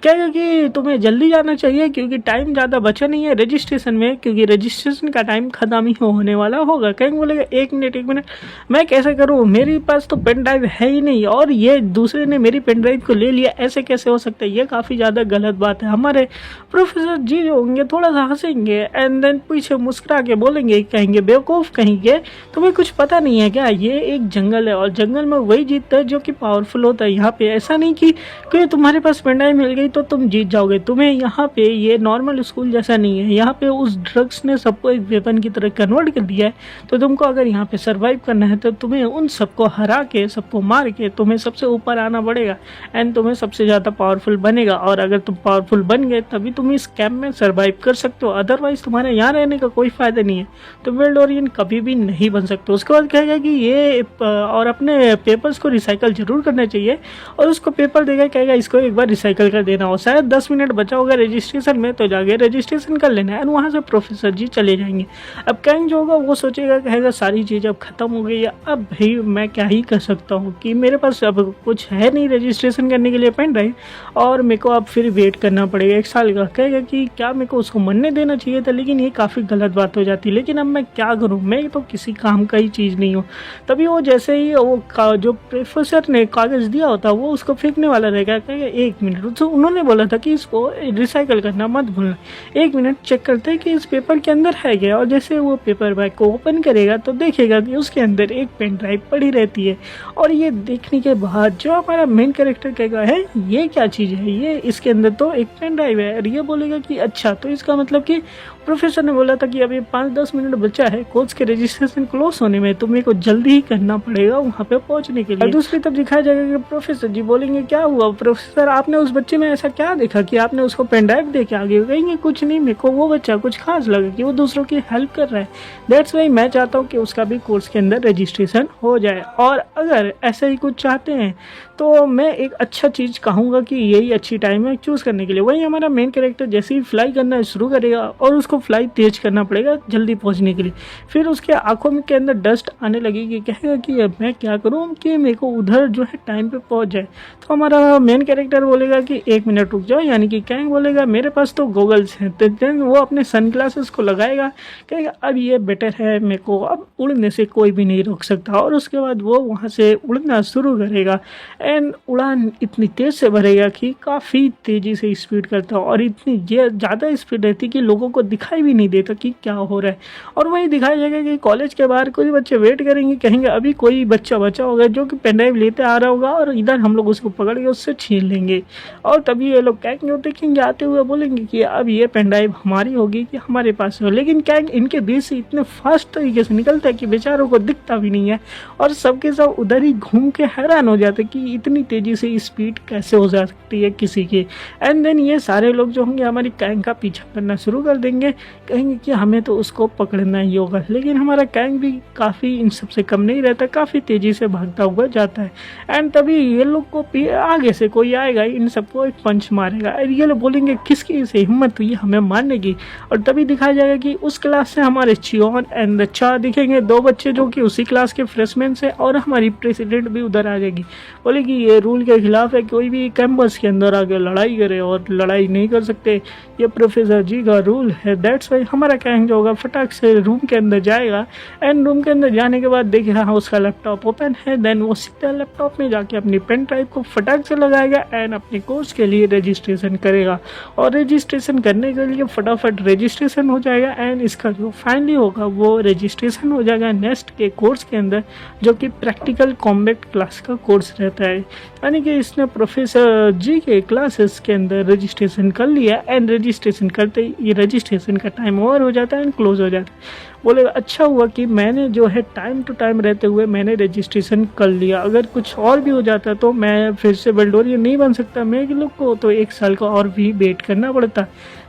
कहेगा कि तुम्हें जल्दी जाना चाहिए क्योंकि टाइम ज़्यादा बचा नहीं है रजिस्ट्रेशन में, क्योंकि रजिस्ट्रेशन का टाइम खत्म ही होने वाला होगा। गैंग बोलेगा 1 मिनट मैं कैसे करूँ, मेरे पास तो पेन ड्राइव है ही नहीं और ये दूसरे ने मेरी पेन ड्राइव को ले लिया, ऐसे कैसे हो सकता है? ये काफ़ी ज़्यादा गलत बात है। हमारे प्रोफेसर जी जो होंगे थोड़ा सा हंसेंगे एंड देन पीछे मुस्कुरा के बोलेंगे, कहेंगे बेवकूफ़ कहेंगे, तुम्हें कुछ पता नहीं है क्या? ये एक जंगल है और जंगल में वही जीतता है जो कि पावरफुल होता है। यहाँ पे ऐसा नहीं कि तुम्हारे पास पेन ड्राइव मिल गई तो तुम जीत जाओगे। तुम्हें यहाँ पे ये नॉर्मल स्कूल जैसा नहीं है, यहाँ पे उस ड्रग्स ने सबको एक वेपन की तरह कन्वर्ट कर दिया है। तो तुमको अगर यहाँ पे सर्वाइव करना है तो तुम्हें उन सबको हरा के, सबको मार के तुम्हें सबसे ऊपर आना पड़ेगा एंड तुम्हें सबसे ज़्यादा पावरफुल बनेगा। और अगर तुम पावरफुल बन गए तभी तुम इस कैंप में सर्वाइव कर सकते हो, अदरवाइज तुम्हारे यहाँ रहने का कोई फ़ायदा नहीं है। तो वेल्डोरियन कभी भी नहीं बन सकते। उसके बाद कहेगा कि ये और अपने पेपर्स को रिसाइकल जरूर करना चाहिए और उसको पेपर देगा, कहेगा इसको एक बार रिसाइकल कर देना हो। शायद 10 मिनट बचा होगा रजिस्ट्रेशन में तो जाके रजिस्ट्रेशन कर लेना है एंड वहाँ से प्रोफेसर जी चले जाएंगे। अब कैंग जो होगा वो सोचेगा, कहेगा सारी चीज़ अब ख़त्म हो गई है, अब भाई मैं क्या ही कर सकता हूँ कि मेरे पास अब कुछ है नहीं रजिस्ट्रेशन करने के लिए पेन ड्राइव और मेरे को अब फिर वेट करना पड़ेगा 1 साल का। कहेगा कि क्या मेरे को उसको मरने देना चाहिए था, लेकिन ये काफ़ी गलत बात हो जाती है। लेकिन अब मैं क्या करूँ, मैं तो किसी काम का ही चीज़ नहीं हूँ। तभी वो जैसे ही वो जो प्रोफेसर ने कागज़ दिया होता वो उसको फेंकने वाला रहेगा। कहेगा 1 मिनट, तो उन्होंने बोला था कि इसको रिसाइकल करना मत भूलना। 1 मिनट चेक करते हैं कि इस पेपर के अंदर है क्या। और जैसे वो पेपर बैग को ओपन करेगा तो देखेगा कि उसके अंदर एक पेन ड्राइव पड़ी रहती है। और ये देखने के बाद जो हमारा मेन कैरेक्टर कहेगा है ये क्या चीज़ है, ये इसके अंदर तो एक पेन ड्राइव है। और ये बोलेगा कि अच्छा, तो इसका मतलब कि प्रोफेसर ने बोला था कि अभी 5-10 मिनट बचा है कोर्स के रजिस्ट्रेशन क्लोज होने में, तो मेरे को जल्दी ही करना पड़ेगा वहाँ पे पहुँचने के लिए। और दूसरी तरफ दिखाया जाएगा कि प्रोफेसर जी बोलेंगे क्या हुआ प्रोफेसर, आपने उस बच्चे में ऐसा क्या देखा कि आपने उसको पेन ड्राइव दे के आगे? कहेंगे कुछ नहीं, मेरे को वो बच्चा कुछ खास लगा कि वो दूसरों की हेल्प कर रहा है, दैट्स वाई मैं चाहता हूँ कि उसका भी कोर्स के अंदर रजिस्ट्रेशन हो जाए। और अगर ऐसा ही कुछ चाहते हैं तो मैं एक अच्छा चीज़ कहूँगा कि यही अच्छी टाइम है चूज़ करने के लिए। वही हमारा मेन कैरेक्टर जैसे ही फ्लाई करना शुरू करेगा और उसको फ्लाई तेज करना पड़ेगा जल्दी पहुँचने के लिए, फिर उसके आंखों के अंदर डस्ट आने लगेगी। कहेगा कि अब मैं क्या करूँ कि मेरे को उधर जो है टाइम पे पहुँच जाए। तो हमारा मेन कैरेक्टर बोलेगा कि 1 मिनट रुक जाओ, यानी कि कैंग बोलेगा मेरे पास तो गॉगल्स हैं। तो देन वो अपने सन ग्लासेस को लगाएगा, कहेगा अब ये बेटर है, मेरे को अब उड़ने से कोई भी नहीं रोक सकता। और उसके बाद वो वहाँ से उड़ना शुरू करेगा एंड उड़ान इतनी तेज़ से भरेगा कि काफ़ी तेज़ी से स्पीड करता है और इतनी ज़्यादा स्पीड रहती कि लोगों को दिखाई भी नहीं देता कि क्या हो रहा है। और वही दिखाया जाएगा कि कॉलेज के बाहर कुछ बच्चे वेट करेंगे, कहेंगे अभी कोई बच्चा बचा होगा जो कि पेन ड्राइव लेते आ रहा होगा और इधर हम लोग उसको पकड़ के उससे छीन लेंगे। और तभी ये लोग कैंग देखेंगे आते हुए, बोलेंगे कि अब ये पेन ड्राइव हमारी होगी कि हमारे पास हो। लेकिन कैंग इनके बीच से इतने फास्ट तरीके से निकलता है कि बेचारों को दिखता भी नहीं है और सबके सब उधर ही घूम के हैरान हो जाते कि इतनी तेज़ी से स्पीड कैसे हो जा सकती है किसी की। एंड देन ये सारे लोग जो होंगे हमारी कैंग का पीछा करना शुरू कर देंगे, कहेंगे कि हमें तो उसको पकड़ना ही होगा। लेकिन हमारा कैंग भी काफ़ी इन सबसे कम नहीं रहता, काफ़ी तेज़ी से भागता हुआ जाता है। एंड तभी ये लोग को आगे से कोई आएगा, इन सबको एक पंच मारेगा और ये लोग बोलेंगे किसकी से हिम्मत हुई हमें मारने की। और तभी दिखाया जाएगा कि उस क्लास से हमारे चियोन एंड चा दिखेंगे, 2 बच्चे जो कि उसी क्लास के फ्रेशमैन से, और हमारी प्रेसिडेंट भी उधर आ जाएगी। बोलेगी ये रूल के खिलाफ है कोई भी कैंपस के अंदर आके लड़ाई करे और लड़ाई नहीं कर सकते, ये प्रोफेसर जी का रूल है। दैट्स वाई हमारा कैंग जो होगा फटाक से रूम के अंदर जाएगा एंड रूम के अंदर जाने के बाद देखेगा हाँ उसका लैपटॉप ओपन है, देन वो सीधा लैपटॉप में जाके अपनी पेन ड्राइव को फटाक से लगाएगा एंड अपने कोर्स के लिए रजिस्ट्रेशन करेगा। और रजिस्ट्रेशन करने के लिए फटाफट रजिस्ट्रेशन हो जाएगा एंड इसका जो फाइनली होगा वो रजिस्ट्रेशन हो जाएगा नेक्स्ट के कोर्स के अंदर, जो कि प्रैक्टिकल कॉम्बैट क्लास का कोर्स रहता है। यानी कि इसने प्रोफेसर जी के क्लासेस के अंदर रजिस्ट्रेशन कर लिया एंड रजिस्ट्रेशन करते ही ये रजिस्ट्रेशन का टाइम ओवर हो जाता है एंड क्लोज हो जाता है। बोलेगा अच्छा हुआ कि मैंने जो है टाइम टू टाइम रहते हुए मैंने रजिस्ट्रेशन कर लिया, अगर कुछ और भी हो जाता तो मैं फिर से वेल्डोरियन नहीं बन सकता, मेरे लोग को तो 1 साल का और भी वेट करना पड़ता।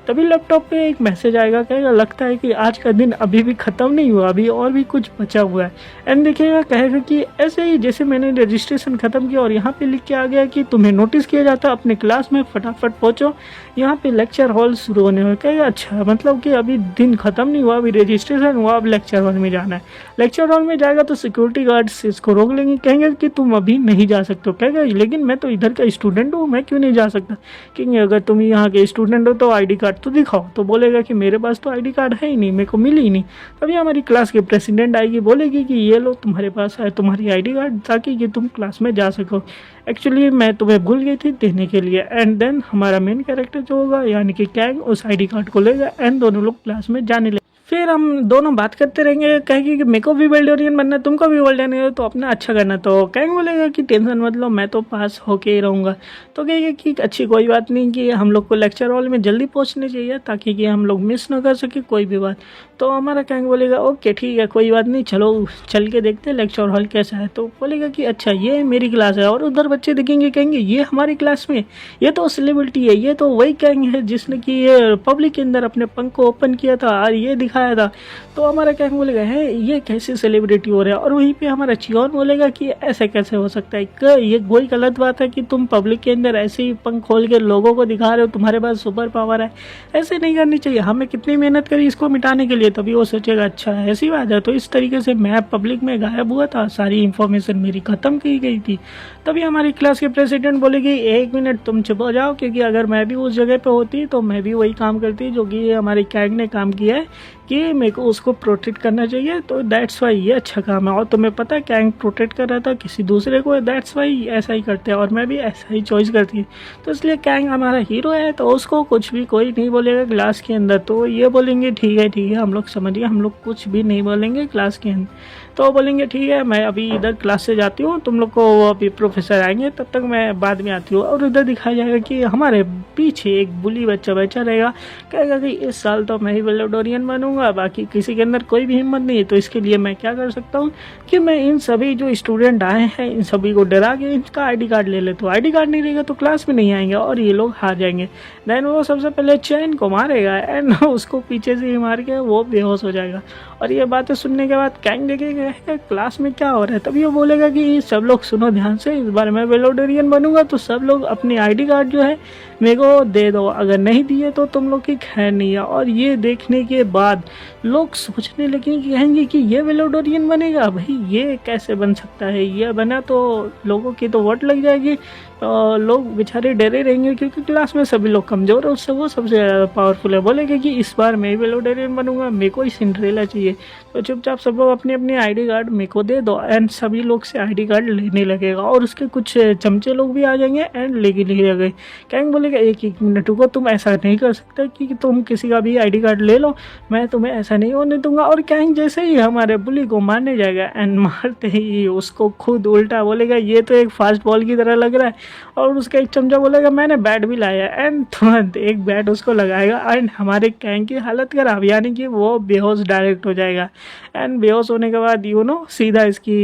तभी लैपटॉप पे एक मैसेज आएगा, कहेगा लगता है कि आज का दिन अभी भी ख़त्म नहीं हुआ, अभी और भी कुछ बचा हुआ है। एंड देखिएगा कहेगा कि ऐसे ही जैसे मैंने रजिस्ट्रेशन ख़त्म किया और यहाँ पे लिख के आ गया कि तुम्हें नोटिस किया जाता अपने क्लास में फटाफट पहुँचो, यहाँ पे लेक्चर हॉल शुरू होने हुए। कहेगा अच्छा मतलब कि अभी दिन ख़त्म नहीं हुआ, अभी रजिस्ट्रेशन हुआ, अब लेक्चर हॉल में जाना है। लेक्चर हॉल में जाएगा तो सिक्योरिटी गार्ड्स इसको रोक लेंगे, कहेंगे कि तुम अभी नहीं जा सकते हो। कहेगा लेकिन मैं तो इधर का स्टूडेंट हूँ, मैं क्यों नहीं जा सकता। क्योंकि अगर तुम यहाँ के स्टूडेंट हो तो ID कार्ड तो दिखाओ। तो बोलेगा कि मेरे पास तो ID कार्ड है ही नहीं, मेरे को मिली ही नहीं। तभी हमारी क्लास के प्रेसिडेंट आएगी, बोलेगी कि ये लो तुम्हारे पास है तुम्हारी ID कार्ड, ताकि कि तुम क्लास में जा सको। एक्चुअली मैं तुम्हें भूल गई थी देने के लिए। एंड देन हमारा मेन कैरेक्टर जो होगा यानी कि कैंग उस ID कार्ड को लेगा एंड दोनों लोग क्लास में जाने लगे। फिर हम दोनों बात करते रहेंगे, कहेंगे कि मेरे को भी वेल्डोरियन बनना है, तुमको भी वेल्डोरियन हो तो अपना अच्छा करना। तो कैंग बोलेगा कि टेंशन मत लो, मैं तो पास होके ही रहूँगा। तो कहेंगे कि अच्छी कोई बात नहीं, कि हम लोग को लेक्चर हॉल में जल्दी पहुँचने चाहिए ताकि कि हम लोग मिस ना कर सके कोई भी बात। तो हमारा कैंग बोलेगा ओके ठीक है कोई बात नहीं, चलो चल के देखते हैं लेक्चर हॉल कैसा है। तो बोलेगा कि अच्छा ये मेरी क्लास है, और उधर बच्चे देखेंगे कहेंगे ये हमारी क्लास में, ये तो सेलिब्रिटी है, ये तो वही कैंग है जिसने कि ये पब्लिक के अंदर अपने पंख को ओपन किया था और ये दिखाया था। तो हमारा कैंग बोलेगा है ये कैसे सेलिब्रिटी हो रहा है। और वहीं पे हमारा चियोन बोलेगा कि ऐसे कैसे हो सकता है, ये कोई गलत बात है कि तुम पब्लिक के अंदर ऐसे ही पंख खोल के लोगों को दिखा रहे हो, तुम्हारे पास सुपर पावर है, ऐसे नहीं करनी चाहिए, हमें कितनी मेहनत करी इसको मिटाने के लिए। तभी वो सोचेगा अच्छा ऐसी बात है। तो इस तरीके से मैं पब्लिक में गायब हुआ था, सारी इन्फॉर्मेशन मेरी ख़त्म की गई थी। तभी हमारी क्लास के प्रेसिडेंट बोलेगी 1 मिनट तुम चुप हो जाओ, क्योंकि अगर मैं भी उस जगह पे होती तो मैं भी वही काम करती जो कि हमारी कैंग ने काम किया है कि मेरे को उसको प्रोटेक्ट करना चाहिए। तो दैट्स वाई ये अच्छा काम है। और तुम्हें पता है कैंग प्रोटेक्ट कर रहा था किसी दूसरे को, दैट्स वाई ऐसा ही करते हैं और मैं भी ऐसा ही चॉइस करती है। तो इसलिए कैंग हमारा हीरो है, तो उसको कुछ भी कोई नहीं बोलेगा क्लास के अंदर। तो ये बोलेंगे ठीक है हम लोग समझ गए, हम लोग कुछ भी नहीं बोलेंगे क्लास के अंदर। तो बोलेंगे ठीक है मैं अभी इधर क्लास से जाती हूँ, तुम लोग को अभी प्रोफेसर आएंगे तब तक मैं बाद में आती हूँ। और उधर दिखाया जाएगा कि हमारे पीछे एक बुली बच्चा बैठा रहेगा, कहेगा कि इस साल तो मैं ही वेल्डोरियन बनूंगा, बाकी किसी के अंदर कोई भी हिम्मत नहीं है। तो इसके लिए मैं क्या कर सकता हूँ कि मैं इन सभी जो स्टूडेंट आए हैं इन सभी को डरा के इनका ID कार्ड ले ले। तो ID कार्ड नहीं रहेगा तो क्लास में नहीं आएंगे और ये लोग हार जाएंगे। देन वो सबसे पहले चैन को मारेगा एंड उसको पीछे से ही मार के वो बेहोश हो जाएगा। और ये बातें सुनने के बाद कैंग देखेगा क्लास में क्या हो रहा है। तभी वो बोलेगा कि सब लोग सुनो ध्यान से, इस बार मैं वेल्डोरियन बनूंगा तो सब लोग अपनी ID कार्ड जो है मेरे को दे दो, अगर नहीं दिए तो तुम लोग की खैर नहीं है। और ये देखने के बाद लोग सोचने लगे कि कहेंगे कि ये वेल्डोरियन बनेगा, भाई ये कैसे बन सकता है, ये बना तो लोगों की तो वोट लग जाएगी, लोग बेचारे डरे रहेंगे क्योंकि क्लास में सभी लोग कमज़ोर है, उससे वो सबसे ज़्यादा पावरफुल है। बोलेगा कि इस बार मैं वेल्डोरियन बनूंगा, मेरे को ही सिंड्रेला चाहिए। तो चुपचाप सब लोग अपनी अपनी ID कार्ड मेरे को दे दो एंड सभी लोग से ID कार्ड लेने लगेगा और उसके कुछ चमचे लोग भी आ जाएंगे एंड लेके ले गए। कैंग बोलेगा एक मिनट रुको, तुम ऐसा नहीं कर सकते कि तुम किसी का भी ID कार्ड ले लो, मैं तुम्हें ऐसा नहीं होने दूंगा। और कैंग जैसे ही हमारे बुली को मारने जाएगा एंड मारते ही उसको खुद उल्टा बोलेगा ये तो एक फास्ट बॉल की तरह लग रहा है, और उसका एक चमचा बोलेगा मैंने बैट भी लाया एंड तुरंत एक बैट उसको लगाएगा एंड हमारे कैंग की हालत खराब, यानी कि वो बेहोश डायरेक्ट हो जाएगा। एंड बेहोश होने के बाद सीधा इसकी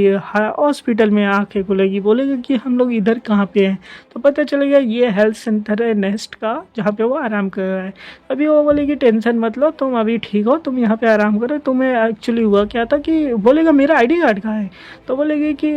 हॉस्पिटल में आंखें खुलेगी, बोलेगा कि हम लोग इधर कहाँ पे हैं। तो पता चलेगा ये हेल्थ सेंटर है नेस्ट का, जहाँ पे वो आराम कर रहा है। अभी वो बोलेगी टेंशन मत लो, तुम अभी ठीक हो, तुम यहाँ पे आराम करो। तुम्हें एक्चुअली हुआ क्या था कि बोलेगा मेरा आईडी कार्ड कहाँ है, तो बोलेगी कि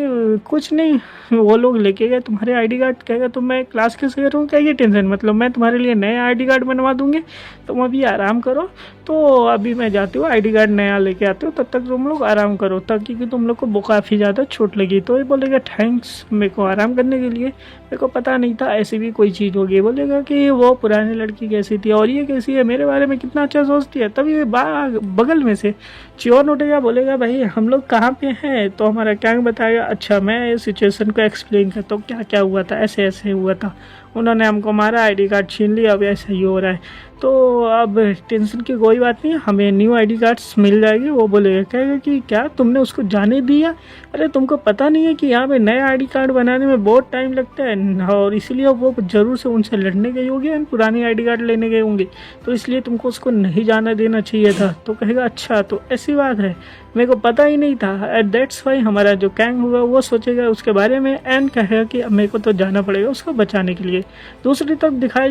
कुछ नहीं, वो लोग लेके गए तुम्हारे आईडी कार्ड। कहेगा तो मैं क्लास कैसे करूँ, कहेगी टेंशन मतलब मैं तुम्हारे लिए नया आईडी कार्ड बनवा दूँगी, तुम अभी आराम करो। तो अभी मैं जाती हूँ, आईडी कार्ड नया लेके आती हूँ, तब तक तुम लोग आराम करो, तब क्योंकि तुम लोग को काफ़ी ज़्यादा चोट लगी। तो ये बोलेगा थैंक्स मेरे को आराम करने के लिए, मेरे को पता नहीं था ऐसी भी कोई चीज़ होगी। बोलेगा कि वो पुरानी लड़की कैसी थी और ये कैसी है, मेरे बारे में कितना अच्छा सोचती है। तभी बगल में से चियोन उठेगा, बोलेगा भाई हम लोग कहाँ पे हैं। तो हमारा कैंग बताएगा अच्छा मैं इस सिचुएशन को एक्सप्लेन करता हूँ क्या क्या हुआ था, ऐसे ऐसे हुआ था, उन्होंने हमको मारा, आईडी कार्ड छीन लिया, अब ऐसा ही हो रहा है। तो अब टेंशन की कोई बात नहीं, हमें न्यू आईडी कार्ड्स मिल जाएगी। वो बोलेगा, कहेगा कि क्या तुमने उसको जाने दिया, अरे तुमको पता नहीं है कि यहाँ पे नया आईडी कार्ड बनाने में बहुत टाइम लगता है और इसीलिए वो ज़रूर से उनसे लड़ने गई होगी एंड पुरानी आईडी कार्ड लेने गए होंगे, तो इसलिए तुमको उसको नहीं जाना देना चाहिए था। तो कहेगा अच्छा तो ऐसी बात है, मेरे को पता ही नहीं था, एट दैट्स वाई हमारा जो गैंग होगा वो सोचेगा उसके बारे में एंड कहेगा कि अब मेरे को तो जाना पड़ेगा उसको बचाने के लिए। दूसरी तरफ दिखाया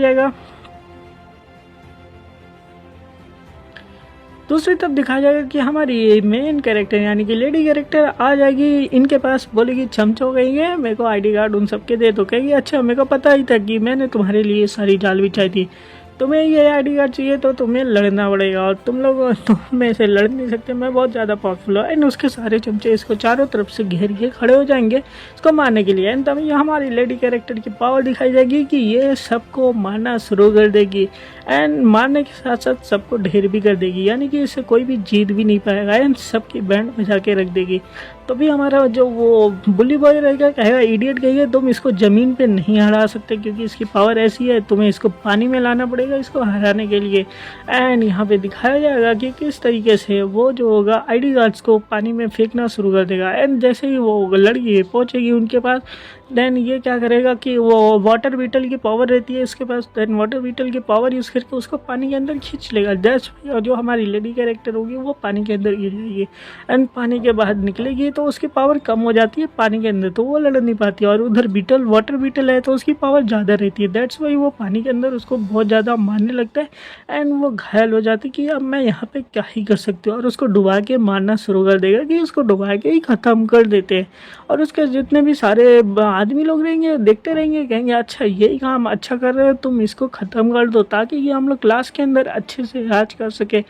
जाएगा कि हमारी मेन कैरेक्टर यानी कि लेडी कैरेक्टर आ जाएगी इनके पास, बोलेगी छमछो गई है मेरे को आईडी कार्ड उन सबके दे दो। कहेगी अच्छा मेरे को पता ही था कि मैंने तुम्हारे लिए सारी जाल बिछाई थी, तुम्हें ये आईडी कार्ड चाहिए तो तुम्हें लड़ना पड़ेगा और तुम में से लड़ नहीं सकते, मैं बहुत ज़्यादा पावरफुल हूँ। एंड उसके सारे चमचे इसको चारों तरफ से घेर के खड़े हो जाएंगे इसको मारने के लिए। एंड तभी हमारी लेडी कैरेक्टर की पावर दिखाई जाएगी कि ये सबको मारना शुरू कर देगी एंड मारने के साथ साथ सबको ढेर भी कर देगी, यानी कि इससे कोई भी जीत भी नहीं पाएगा एंड सबकी बैंड बजा के रख देगी। तो भी हमारा जो वो बुली बॉय रहेगा, कहेगा इडियट कहेगा तुम इसको ज़मीन पे नहीं हरा सकते क्योंकि इसकी पावर ऐसी है, तुम्हें इसको पानी में लाना पड़ेगा इसको हराने के लिए। एंड यहाँ पे दिखाया जाएगा कि किस तरीके से वो जो होगा आईडी कार्ड्स को पानी में फेंकना शुरू कर देगा। एंड जैसे ही वो लड़की पहुँचेगी उनके पास, देन ये क्या करेगा कि वो वाटर बीटल की पावर रहती है इसके पास, देन वाटर बीटल की पावर यूज़ करके उसको पानी के अंदर खींच लेगा। दैट्स और जो हमारी लेडी कैरेक्टर होगी वो पानी के अंदर गिर जाएगी एंड पानी के बाहर निकलेगी तो उसकी पावर कम हो जाती है पानी के अंदर, तो वो लड़ नहीं पाती। और उधर बीटल वाटर बीटल है तो उसकी पावर ज़्यादा रहती है, दैट्स वाई वो पानी के अंदर उसको बहुत ज़्यादा मारने लगता है एंड वो घायल हो जाती है कि अब मैं यहाँ पे क्या ही कर सकती हूँ, और उसको डुबा के मारना शुरू कर देगा कि उसको डुबा के ही ख़त्म कर देते हैं। और उसके जितने भी सारे आदमी लोग रहेंगे देखते रहेंगे, कहेंगे अच्छा यही काम अच्छा कर रहे हो तुम, इसको ख़त्म कर दो ताकि ये हम लोग क्लास के अंदर अच्छे से इलाज कर सके।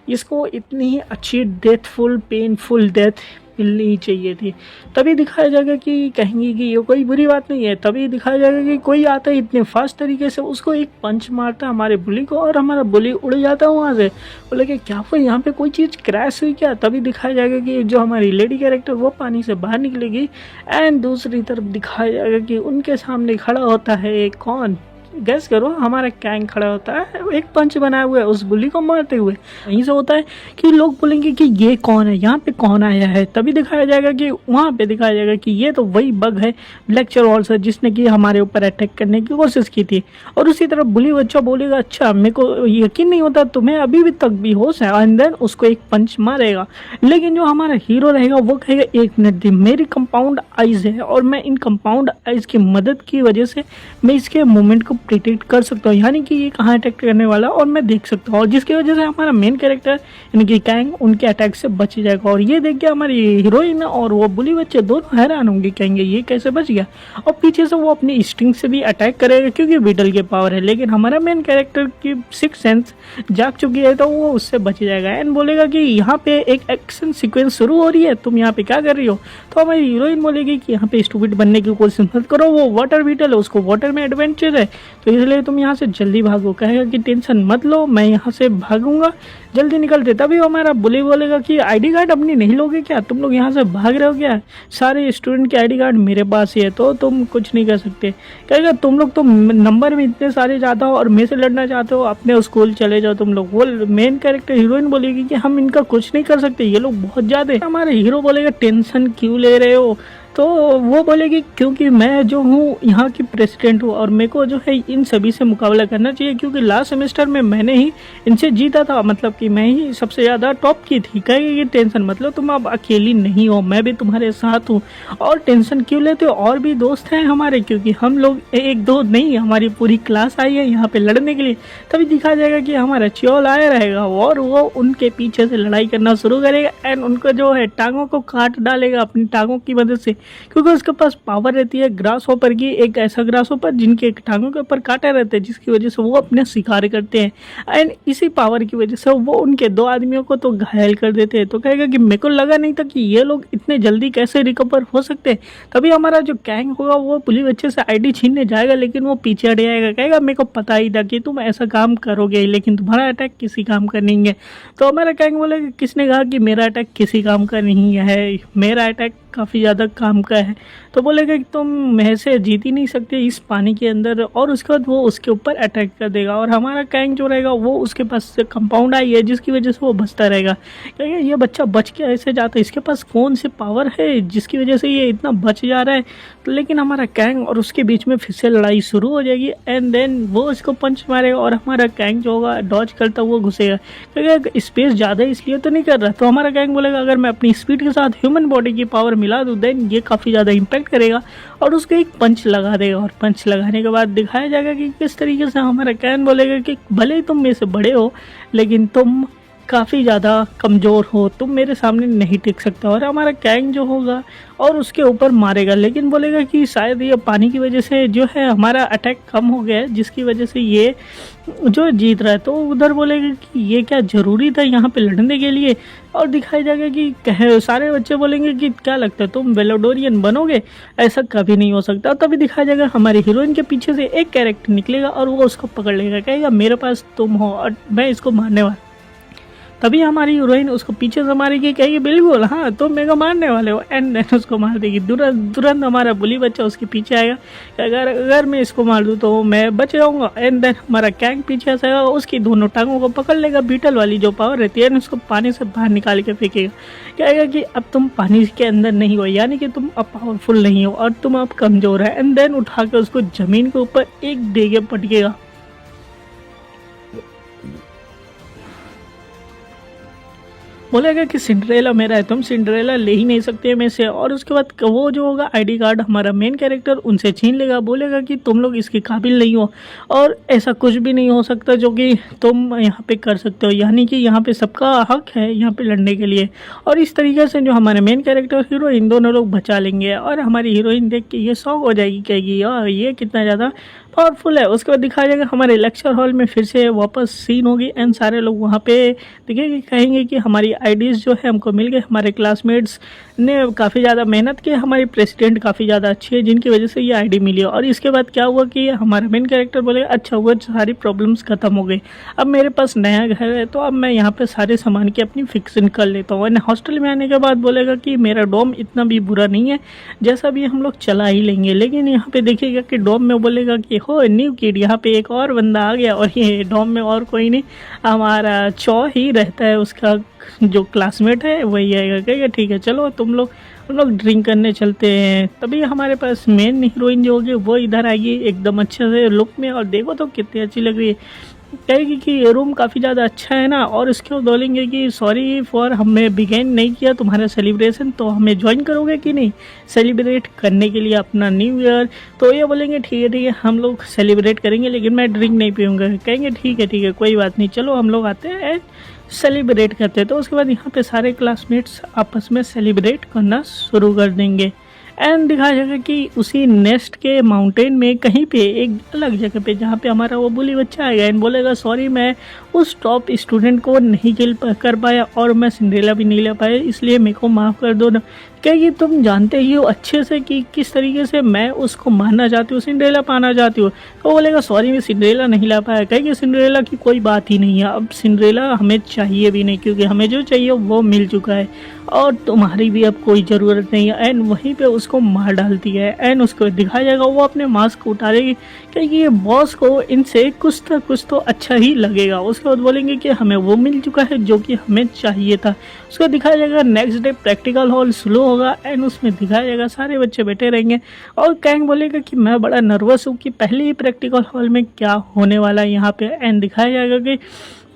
इसको इतनी ही अच्छी डेथफुल पेनफुल डेथ मिलनी ही चाहिए थी। तभी दिखाया जाएगा कि कहेंगे कि ये कोई बुरी बात नहीं है। तभी दिखाया जाएगा कि कोई आता है इतने फास्ट तरीके से उसको एक पंच मारता है हमारे बुली को और हमारा बुली उड़ जाता है वहाँ से। बोले कि क्या हुआ यहाँ पे कोई चीज़ क्रैश हुई क्या। तभी दिखाया जाएगा कि जो हमारी लेडी कैरेक्टर वो पानी से बाहर निकलेगी एंड दूसरी तरफ दिखाया जाएगा कि उनके सामने खड़ा होता है एक कौन, गैस करो, हमारा गैंग खड़ा होता है एक पंच बनाए हुए उस बुली को मारते हुए। वहीं से होता है कि लोग बोलेंगे कि ये कौन है, यहाँ पे कौन आया है। तभी दिखाया जाएगा कि वहाँ पे दिखाया जाएगा कि ये तो वही बग है लेक्चर हॉल से जिसने कि हमारे ऊपर अटैक करने की कोशिश की थी। और उसी तरफ बुली बच्चा बोलेगा अच्छा मेरे को यकीन नहीं होता तुम्हें अभी भी तक भी होश है, एंड देन उसको एक पंच मारेगा। लेकिन जो हमारा हीरो रहेगा वो कहेगा एक मिनट दी, मेरी कंपाउंड आइज है और मैं इन कंपाउंड आइज की मदद की वजह से मैं इसके मूवमेंट को प्रिडिक्ट कर सकता हूँ, यानी कि ये कहाँ अटैक करने वाला और मैं देख सकता हूँ, और जिसकी वजह से हमारा मेन कैरेक्टर यानी कि गैंग उनके अटैक से बच जाएगा। और ये देख के हमारी हीरोइन और वो बुली बच्चे दोनों हैरान होंगे, कहेंगे ये कैसे बच गया। और पीछे से वो अपनी स्टिंग से भी अटैक करेगा क्योंकि बीटल के पावर है, लेकिन हमारा मेन कैरेक्टर की सिक्स सेंस जाग चुकी है तो वो उससे बच जाएगा एंड बोलेगा कि यहाँ पे एक एक्शन सीक्वेंस शुरू हो रही है, तुम यहाँ पे क्या कर रही हो। तो हमारी हीरोइन बोलेगी कि यहाँ पे स्टूपिड बनने की कोशिश मत करो, वो वाटर बीटल है उसको वाटर में एडवेंचर है तो इसलिए तुम यहाँ से जल्दी भागो। कहेगा कि टेंशन मत लो मैं यहाँ से भागूंगा, जल्दी निकलते। तभी हमारा बुली बोलेगा कि आईडी कार्ड अपनी नहीं लोगे क्या, तुम लोग यहाँ से भाग रहे हो क्या, सारे स्टूडेंट के आईडी कार्ड मेरे पास ही है तो तुम कुछ नहीं कर सकते। कहेगा तुम लोग तो नंबर में इतने सारे ज़्यादा हो और मेरे से लड़ना चाहते हो, अपने स्कूल चले जाओ तुम लोग। वो मेन कैरेक्टर हीरोइन बोलेगी कि हम इनका कुछ नहीं कर सकते, ये लोग बहुत ज़्यादा है। हमारे हीरो बोलेगा टेंशन क्यों ले रहे हो, तो वो बोलेगी क्योंकि मैं जो हूँ यहाँ की प्रेसिडेंट हूँ और मेरे को जो है इन सभी से मुकाबला करना चाहिए, क्योंकि लास्ट सेमेस्टर में मैंने ही इनसे जीता था, मतलब कि मैं ही सबसे ज़्यादा टॉप की थी। कहेगी कि टेंशन मतलब तुम अब अकेली नहीं हो, मैं भी तुम्हारे साथ हूँ। और टेंशन क्यों लेते हो, और भी दोस्त हैं हमारे, क्योंकि हम लोग एक दो नहीं, हमारी पूरी क्लास आई है यहाँ पे लड़ने के लिए। तभी दिखा जाएगा कि हमारा च्योल आया रहेगा और वो उनके पीछे से लड़ाई करना शुरू करेगा एंड उनको जो है टांगों को काट डालेगा अपनी टांगों की मदद से, क्योंकि उसके पास पावर रहती है ग्रास होपर की, एक ऐसा ग्रास होपर जिनके टांगों के ऊपर कांटे रहते हैं, जिसकी वजह से वो अपने शिकार करते हैं एंड इसी पावर की वजह से वो उनके दो आदमियों को तो घायल कर देते हैं। तो कहेगा कि मेरे को लगा नहीं था कि ये लोग इतने जल्दी कैसे रिकवर हो सकते हैं। तभी हमारा जो गैंग होगा वो पुलिस बच्चे से आईडी छीनने जाएगा, लेकिन वो पीछे हट जाएगा। कहेगा मेरे को पता ही था कि तुम ऐसा काम करोगे, लेकिन तुम्हारा अटैक किसी काम का नहीं है। तो हमारा गैंग बोलेगा किसने कहा कि मेरा अटैक किसी काम का नहीं है, मेरा अटैक काफ़ी ज़्यादा काम का है। तो बोलेगा कि तुम ऐसे जीत ही नहीं सकते इस पानी के अंदर, और उसके बाद वो उसके ऊपर अटैक कर देगा। और हमारा गैंग जो रहेगा वो उसके पास से कंपाउंड आई है, जिसकी वजह से वो बचता रहेगा। क्योंकि ये बच्चा बच के ऐसे जाता है, इसके पास कौन सी पावर है जिसकी वजह से ये इतना बच जा रहा है। तो लेकिन हमारा गैंग और उसके बीच में फिर से लड़ाई शुरू हो जाएगी एंड देन वो इसको पंच मारेगा और हमारा गैंग जो होगा डॉज करता हुआ घुसेगा। क्योंकि स्पेस ज़्यादा इसलिए तो नहीं कर रहा। तो हमारा गैंग बोलेगा अगर मैं अपनी स्पीड के साथ ह्यूमन बॉडी की पावर मिला दूँ देन ये काफ़ी ज़्यादा इम्पैक्ट करेगा, और उसको एक पंच लगा देगा। और पंच लगाने के बाद दिखाया जाएगा कि किस तरीके से हमारा गैंग बोलेगा कि भले ही तुम मेरे से बड़े हो लेकिन तुम काफ़ी ज़्यादा कमज़ोर हो, तुम मेरे सामने नहीं टिक सकते। और हमारा गैंग जो होगा और उसके ऊपर मारेगा, लेकिन बोलेगा कि शायद ये पानी की वजह से जो है हमारा अटैक कम हो गया है, जिसकी वजह से ये जो जीत रहा है। तो उधर बोलेगा कि ये क्या ज़रूरी था यहाँ पे लड़ने के लिए। और दिखाई जाएगा कि सारे बच्चे बोलेंगे कि क्या लगता है तुम वेलोडोरियन बनोगे, ऐसा कभी नहीं हो सकता। तभी दिखाया जाएगा हमारी हीरोइन के पीछे से एक कैरेक्टर निकलेगा और वो उसको पकड़ लेगा, कहेगा मेरे पास तुम हो और मैं इसको मारने वाला। तभी हमारी हीरोइन उसको पीछे से मारेगी, कहेगी बिल्कुल हाँ तुम मेरे को मारने वाले हो, एंड देन उसको मार देगी। तुरंत हमारा बुली बच्चा उसके पीछे आएगा, अगर मैं इसको मार दूँ तो मैं बच जाऊँगा। एंड देन हमारा गैंग पीछे से आएगा, उसकी दोनों टांगों को पकड़ लेगा, बीटल वाली जो पावर रहती है, उसको पानी से बाहर निकाल के फेंकेगा। कहेगा कि अब तुम पानी के अंदर नहीं हो, यानी कि तुम अब पावरफुल नहीं हो और तुम अब कमज़ोर है। एंड देन उठा के उसको ज़मीन के ऊपर एक देगे पटकेगा। बोलेगा कि सिंड्रेला मेरा है, तुम सिंड्रेला ले ही नहीं सकते में से। और उसके बाद वो जो होगा आईडी कार्ड हमारा मेन कैरेक्टर उनसे छीन लेगा, बोलेगा कि तुम लोग इसके काबिल नहीं हो और ऐसा कुछ भी नहीं हो सकता जो कि तुम यहाँ पे कर सकते हो, यानी कि यहाँ पे सबका हक है यहाँ पे लड़ने के लिए। और इस तरीके से जो हमारे मेन कैरेक्टर हीरोइन दोनों लोग बचा लेंगे और हमारी हीरोइन देख के ये शौक हो जाएगी, कहेगी यार ये कितना ज़्यादा पावरफुल है। उसके बाद दिखाया जाएगा हमारे लेक्चर हॉल में फिर से वापस सीन होगी एंड सारे लोग वहाँ पे देखेंगे, कहेंगे कि हमारी आईडीज़ जो है हमको मिल गए, हमारे क्लासमेट्स ने काफ़ी ज़्यादा मेहनत की, हमारी प्रेसिडेंट काफ़ी ज़्यादा अच्छी है जिनकी वजह से ये आईडी मिली है। और इसके बाद क्या हुआ कि हमारा मेन कैरेक्टर बोले अच्छा हुआ सारी प्रॉब्लम्स ख़त्म हो गई, अब मेरे पास नया घर है तो अब मैं यहाँ पे सारे सामान की अपनी फिक्सिंग कर लेता हूँ। हॉस्टल में आने के बाद बोलेगा कि मेरा डोम इतना भी बुरा नहीं है, जैसा भी हम लोग चला ही लेंगे। लेकिन यहाँ पे देखिएगा कि डोम में बोलेगा कि हो न्यू किड, यहाँ पे एक और बंदा आ गया और ये डोम में और कोई नहीं, हमारा चौ ही रहता है, उसका जो क्लासमेट है वही आएगा। कहेगा ठीक है चलो हम लोग ड्रिंक करने चलते हैं। तभी हमारे पास मेन हीरोइन जो होगी वो इधर आएगी एकदम अच्छे से लुक में, और देखो तो कितनी अच्छी लग रही है। कहेगी कि ये रूम काफ़ी ज़्यादा अच्छा है ना, और उसके बाद बोलेंगे कि सॉरी फॉर हमें बिगेन नहीं किया तुम्हारा सेलिब्रेशन, तो हमें ज्वाइन करोगे कि नहीं सेलिब्रेट करने के लिए अपना न्यू ईयर। तो ये बोलेंगे ठीक है हम लोग सेलिब्रेट करेंगे लेकिन मैं ड्रिंक नहीं पीऊँगा। कहेंगे ठीक है कोई बात नहीं, चलो हम लोग आते हैं सेलिब्रेट करते हैं। तो उसके बाद यहाँ पे सारे क्लासमेट्स आपस में सेलिब्रेट करना शुरू कर देंगे एंड दिखाया जाएगा कि उसी नेस्ट के माउंटेन में कहीं पे एक अलग जगह पे जहाँ पे हमारा वो बुली बच्चा आएगा एंड बोलेगा सॉरी मैं उस टॉप स्टूडेंट को नहीं किल कर पाया और मैं सिंड्रेला भी नहीं ले पाया, इसलिए मेरे को माफ़ कर दो ना। क्या ये तुम जानते ही हो अच्छे से कि किस तरीके से मैं उसको मारना चाहती हूँ, सिंड्रेला पाना चाहती हूँ। तो बोलेगा सॉरी मैं सिंड्रेला नहीं ला पाया। कहेगी सिंड्रेला की कोई बात ही नहीं है, अब सिंड्रेला हमें चाहिए भी नहीं क्योंकि हमें जो चाहिए वो मिल चुका है और तुम्हारी भी अब कोई ज़रूरत नहीं है। एंड वहीं पे उसको मार डालती है एंड उसको दिखाया जाएगा वो अपने मास्क को उतारेगी क्योंकि ये बॉस को इनसे कुछ तो अच्छा ही लगेगा। उसके उसके बाद बोलेंगे कि हमें वो मिल चुका है जो कि हमें चाहिए था। उसको दिखाया जाएगा next day practical hall slow होगा एंड उसमें दिखाया जाएगा सारे बच्चे बैठे रहेंगे और कैंग बोलेगा कि मैं बड़ा नर्वस हूँ कि पहले ही प्रैक्टिकल हॉल में क्या होने वाला है यहाँ पे। एंड दिखाया जाएगा कि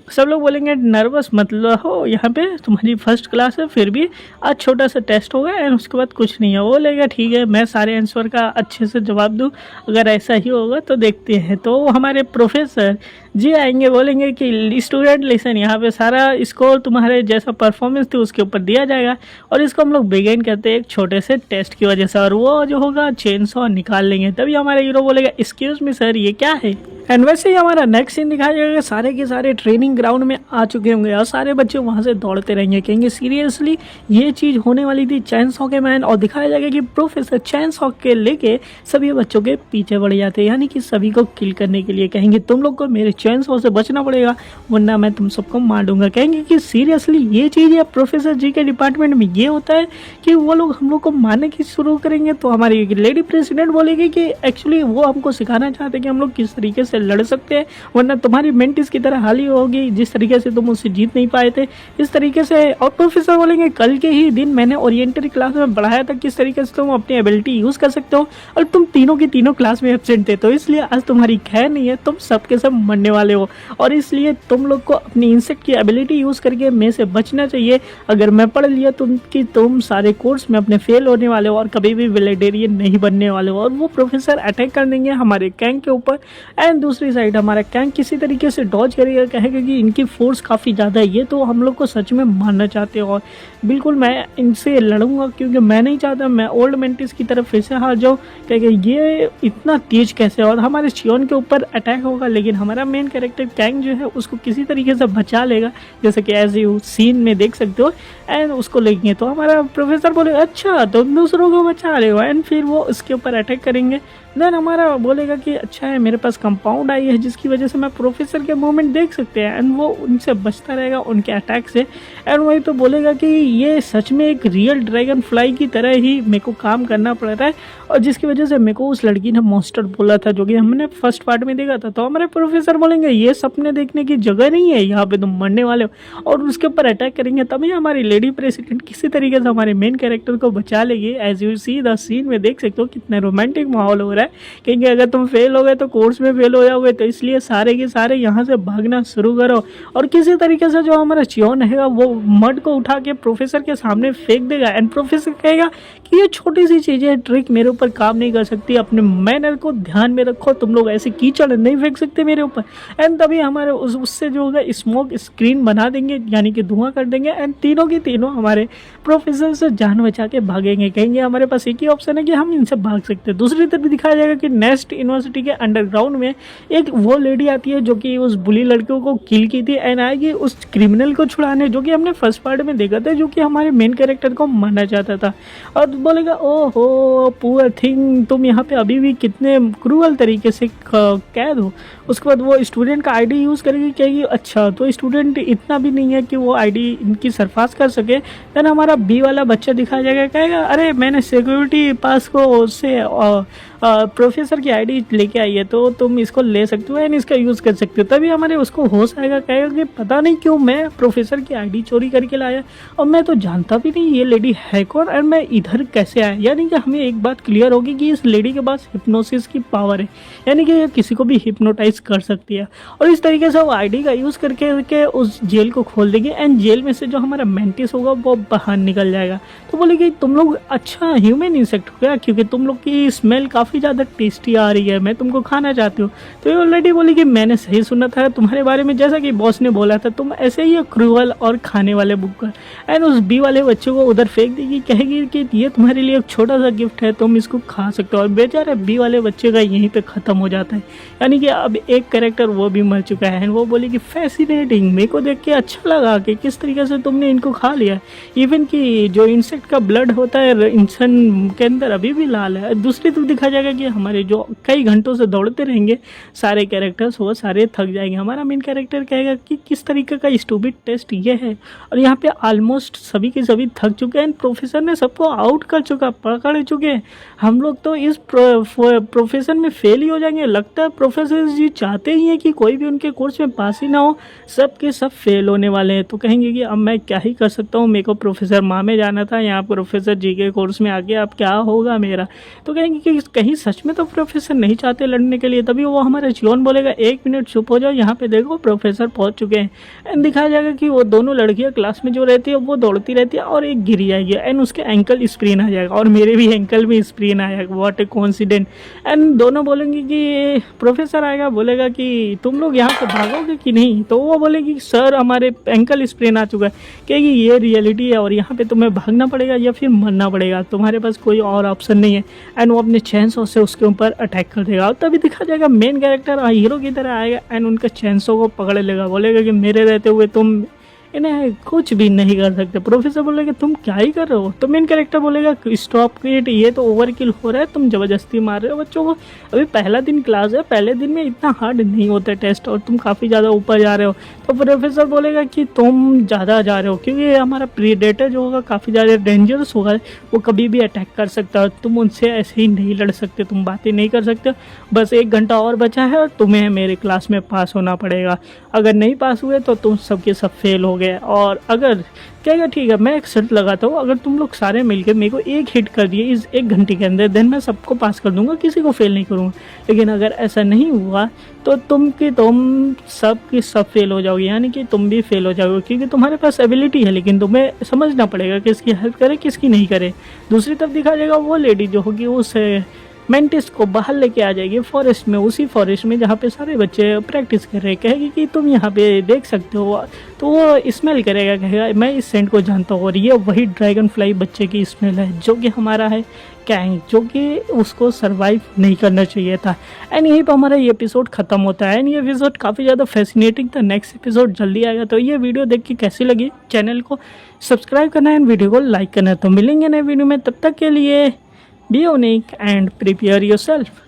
सब लोग बोलेंगे नर्वस मतलब हो, यहाँ पे तुम्हारी फर्स्ट क्लास है, फिर भी आज छोटा सा टेस्ट होगा एंड उसके बाद कुछ नहीं है। वो बोलेगा ठीक है मैं सारे आंसर का अच्छे से जवाब दूँ, अगर ऐसा ही होगा तो देखते हैं। तो हमारे प्रोफेसर जी आएंगे, बोलेंगे कि स्टूडेंट लिसन, यहाँ पे सारा स्कोर तुम्हारे जैसा परफॉर्मेंस थी उसके ऊपर दिया जाएगा और इसको हम लोग बिगिन करते हैं एक छोटे से टेस्ट की वजह से, और वो जो होगा चेन सॉ निकाल लेंगे। तभी हमारा हीरो बोलेगा एक्सक्यूज मी सर ये क्या है। एंड वैसे ही हमारा नेक्स्ट सीन दिखाया जाएगा, सारे के सारे ट्रेनिंग ग्राउंड में आ चुके होंगे और सारे बच्चे वहाँ से दौड़ते रहेंगे, कहेंगे सीरियसली ये चीज़ होने वाली थी चैन सॉ के मैन। और दिखाया जाएगा कि प्रोफेसर चैन सॉ के लेके सभी बच्चों के पीछे बढ़ जाते हैं, यानी कि सभी को किल करने के लिए। कहेंगे तुम लोग को मेरे चैन सॉ से बचना पड़ेगा वरना मैं तुम सबको मार दूंगा। कहेंगे कि सीरियसली ये चीज़ या प्रोफेसर जी के डिपार्टमेंट में ये होता है कि वो लोग हम लोग को मारने की शुरू करेंगे। तो हमारी लेडी प्रेसिडेंट बोलेगी कि एक्चुअली वो हमको सिखाना चाहते हैं कि हम लोग किस तरीके से लड़ सकते हैं, वरना तुम्हारी मेंटिस की तरह हाल ही होगी जिस तरीके से तुम उससे जीत नहीं पाए थे इस तरीके से। और प्रोफेसर बोलेंगे कल के ही दिन मैंने ओरिएंटरी क्लास में बढ़ाया था किस तरीके से तुम अपनी एबिलिटी यूज़ कर सकते हो, और तुम तीनों की तीनों क्लास में एब्सेंट थे तो इसलिए आज तुम्हारी खैर नहीं है, तुम सबके सब मरने वाले हो और इसलिए तुम लोग को अपनी इंसेक्ट की एबिलिटी यूज़ करके मैं से बचना चाहिए। अगर मैं पढ़ लिया तुम सारे कोर्स में अपने फेल होने वाले हो और कभी भी विलेडेरियन नहीं बनने वाले हो। और वो प्रोफेसर अटैक कर देंगे हमारे कैंग के ऊपर एंड दूसरी साइड हमारा कैंग किसी तरीके से डॉज करेगा, कहेगा कि इनकी फोर्स काफ़ी ज़्यादा है, ये तो हम लोग को सच में मारना चाहते हो और बिल्कुल मैं इनसे लड़ूंगा क्योंकि मैं नहीं चाहता मैं ओल्ड मेंटिस की तरफ फिर से हार जाऊँ। कहेगा ये इतना तेज कैसे, और हमारे चियोन के ऊपर अटैक होगा लेकिन हमारा मेन कैरेक्टर कैंग जो है उसको किसी तरीके से बचा लेगा, जैसे कि एज यू सीन में देख सकते हो एंड उसको लेंगे। तो हमारा प्रोफेसर बोलेगा अच्छा तुम दूसरों को बचा रहे हो एंड फिर वो उसके ऊपर अटैक करेंगे। देन हमारा बोलेगा कि अच्छा है मेरे पास कंपाउंड आई है जिसकी वजह से मैं प्रोफेसर के मूवमेंट देख सकते हैं एंड वो उनसे बचता रहेगा उनके अटैक से। एंड वही तो बोलेगा कि ये सच में एक रियल ड्रैगन फ्लाई की तरह ही मेरे को काम करना पड़ रहा है और जिसकी वजह से मेरे को उस लड़की ने मॉन्स्टर बोला था जो कि हमने फर्स्ट पार्ट में देखा था। तो हमारे प्रोफेसर बोलेंगे ये सपने देखने की जगह नहीं है, यहाँ पे तुम मरने वाले हो, और उसके ऊपर अटैक करेंगे। तभी हमारी लेडी प्रेसिडेंट किसी तरीके से हमारे मेन कैरेक्टर को बचा लेगी। As you see the scene में देख सकते हो कितना रोमांटिक माहौल हो रहा है, क्योंकि अगर तुम फेल हो गए तो कोर्स में फेल हो जाओगे, तो इसलिए सारे के सारे यहाँ से भागना शुरू करो। और किसी तरीके से जो हमारा चियोन है वो मड को उठा के प्रोफेसर के सामने फेंक देगा एंड प्रोफेसर कहेगा कि ये छोटी सी चीज़ें ट्रिक मेरे ऊपर काम नहीं कर सकती, अपने मैनर को ध्यान में रखो, तुम लोग ऐसे कीचड़ नहीं फेंक सकते मेरे ऊपर। एंड तभी हमारे उससे जो होगा स्मोक स्क्रीन बना देंगे, यानी कि धुआं कर देंगे एंड तीनों की तीनों हमारे प्रोफेसर से जान बचा के भागेंगे। कहेंगे हमारे पास एक ही ऑप्शन है कि हम इनसे भाग सकते हैं। दूसरी तरफ दिखाया जाएगा कि नेस्ट यूनिवर्सिटी के अंडरग्राउंड में एक वो लेडी आती है जो कि उस बुली लड़कियों को किल की थी एंड आएगी उस क्रिमिनल को छुड़ाने जो कि हमने फर्स्ट पार्ट में देखा था, जो कि हमारे मेन कैरेक्टर को मारना चाहता था। और बोलेगा ओहो पुअर थिंग, तुम यहाँ पे अभी भी कितने क्रूअल तरीके से कैद हो। उसके बाद वो स्टूडेंट का आईडी यूज़ करेगी, कहेगी अच्छा तो स्टूडेंट इतना भी नहीं है कि वो आईडी इनकी सरपास कर सके। देन हमारा बी वाला बच्चा दिखाया जाएगा, कहेगा अरे मैंने सिक्योरिटी पास को उससे प्रोफेसर की आईडी लेके आई है तो तुम इसको ले सकते हो एंड इसका यूज़ कर सकते हो। तभी हमारे उसको होश आएगा, कहेगा कि पता नहीं क्यों मैं प्रोफेसर की आईडी चोरी करके लाया और मैं तो जानता भी नहीं ये लेडी है कौन और मैं इधर कैसे आया। यानी कि हमें एक बात क्लियर होगी कि इस लेडी के पास हिप्नोसिस की पावर है, यानी कि ये किसी को भी हिप्नोटाइज कर सकती है। और इस तरीके से वो आईडी का यूज़ करके उस जेल को खोल देगी एंड जेल में से जो हमारा मेंटिस होगा वो बाहर निकल जाएगा। तो बोलेगी तुम लोग अच्छा ह्यूमन इंसेक्ट हो गया क्योंकि तुम लोग की स्मेल काफ़ी ज़्यादा टेस्टी आ रही है, मैं तुमको खाना चाहती हूँ। तो ये ऑलरेडी बोली कि मैंने सही सुना था तुम्हारे बारे में, जैसा कि बॉस ने बोला था तुम ऐसे ही क्रूअल और खाने वाले बुक्कर। एंड उस बी वाले बच्चे को उधर फेंक देगी, कहेगी कि ये तुम्हारे लिए एक छोटा सा गिफ्ट है, तुम इसको खा सकते हो। और बेचारा बी वाले बच्चे का यहीं पे ख़त्म हो जाता है, यानी कि अब एक कैरेक्टर वो भी मर चुका है। एंड वो बोली कि फैसिनेटिंग, मेरे को देख के अच्छा लगा कि किस तरीके से तुमने इनको खा लिया, इवन कि जो इंसेक्ट का ब्लड होता है इंसान के अंदर अभी भी लाल है। दूसरी तरफ दिखा जाए जाएगा कि हमारे जो कई घंटों से दौड़ते रहेंगे सारे कैरेक्टर्स वो सारे थक जाएंगे। हमारा मेन कैरेक्टर कहेगा कि किस तरीके का स्टूपिड टेस्ट ये है, और यहाँ पे ऑलमोस्ट सभी के सभी थक चुके हैं। प्रोफेसर ने सबको आउट कर चुका, पकड़ चुके हैं। हम लोग तो इस प्रोफेशन में फेल ही हो जाएंगे। लगता है प्रोफेसर जी चाहते ही हैं कि कोई भी उनके कोर्स में पास ही ना हो, सब के सब फेल होने वाले हैं। तो कहेंगे कि अब मैं क्या ही कर सकता हूँ, मेरे को प्रोफेसर माँ में जाना था, यहाँ प्रोफेसर जी के कोर्स में आके अब क्या होगा मेरा। तो कहेंगे कि कहीं सच में तो प्रोफेसर नहीं चाहते लड़ने के लिए। तभी वो हमारे जियोन बोलेगा 1 मिनट चुप हो जाओ, यहाँ पे देखो प्रोफेसर पहुँच चुके हैं। एंड दिखाया जाएगा कि वो दोनों लड़कियाँ क्लास में जो रहती है वो दौड़ती रहती है और एक गिर जाएगी एंड उसके एंकल स्प्रेन आ जाएगा, और मेरे भी एंकल में स्प्रेन आ जाएगा। What A coincident. एंड दोनों बोलेंगे कि प्रोफेसर आएगा, बोलेगा कि तुम लोग यहाँ से भागोगे कि नहीं। तो वो बोलेगी सर हमारे एंकल स्प्रेन आ चुका है। कहेगी ये रियलिटी है और यहाँ पे तुम्हें भागना पड़ेगा या फिर मरना पड़ेगा, तुम्हारे पास कोई और ऑप्शन नहीं है। एंड वो अपने चैनसो से उसके ऊपर अटैक कर देगा। और तभी दिखा जाएगा मेन कैरेक्टर हीरो की तरह आएगा एंड उनके चैनसो को पकड़ लेगा, बोलेगा कि मेरे रहते हुए तुम इन्हें कुछ भी नहीं कर सकते। प्रोफेसर बोलेगा तुम क्या ही कर रहे हो। तो मेन कैरेक्टर बोलेगा स्टॉप इट, ये तो ओवरकिल हो रहा है, तुम ज़बरदस्ती मार रहे हो बच्चों को। अभी पहला दिन क्लास है, पहले दिन में इतना हार्ड नहीं होता टेस्ट और तुम काफ़ी ज़्यादा ऊपर जा रहे हो। तो प्रोफेसर बोलेगा कि तुम ज़्यादा जा रहे हो, क्योंकि हमारा प्रीडेटर जो होगा काफ़ी ज़्यादा डेंजरस होगा, वो कभी भी अटैक कर सकता है। तुम उनसे ऐसे ही नहीं लड़ सकते, तुम बातें नहीं कर सकते। बस 1 घंटा और बचा है और तुम्हें मेरे क्लास में पास होना पड़ेगा। अगर नहीं पास हुए तो तुम सबके सब फेल हो गए। और अगर कहेगा ठीक है मैं एक शर्त लगाता हूँ, अगर तुम लोग सारे मिलकर मेरे को एक हिट कर दिए इस 1 घंटे के अंदर, देन मैं सबको पास कर दूंगा, किसी को फेल नहीं करूँगा। लेकिन अगर ऐसा नहीं हुआ तो तुम सब की सब फेल हो जाओगे, यानी कि तुम भी फेल हो जाओगे, क्योंकि तुम्हारे पास एबिलिटी है लेकिन तुम्हें समझना पड़ेगा किसकी हेल्प करे किसकी नहीं करे। दूसरी तरफ दिखा जाएगा वो लेडी जो होगी उस मेंटिस को बाहर लेके आ जाएगी फॉरेस्ट में, उसी फॉरेस्ट में जहाँ पे सारे बच्चे प्रैक्टिस कर रहे हैं। कहेगी कि तुम यहाँ पे देख सकते हो। तो वो स्मेल करेगा, कहेगा मैं इस सेंट को जानता हूँ और ये वही ड्रैगन फ्लाई बच्चे की स्मेल है जो कि हमारा है कैंग, जो कि उसको सरवाइव नहीं करना चाहिए था। एंड यहीं पर हमारा ये एपिसोड खत्म होता है। एंड ये एपिसोड काफ़ी ज़्यादा फैसिनेटिंग था। नेक्स्ट एपिसोड जल्दी आएगा। तो ये वीडियो देख के कैसी लगी, चैनल को सब्सक्राइब करना एंड वीडियो को लाइक करना। तो मिलेंगे नए वीडियो में, तब तक के लिए be unique and prepare yourself.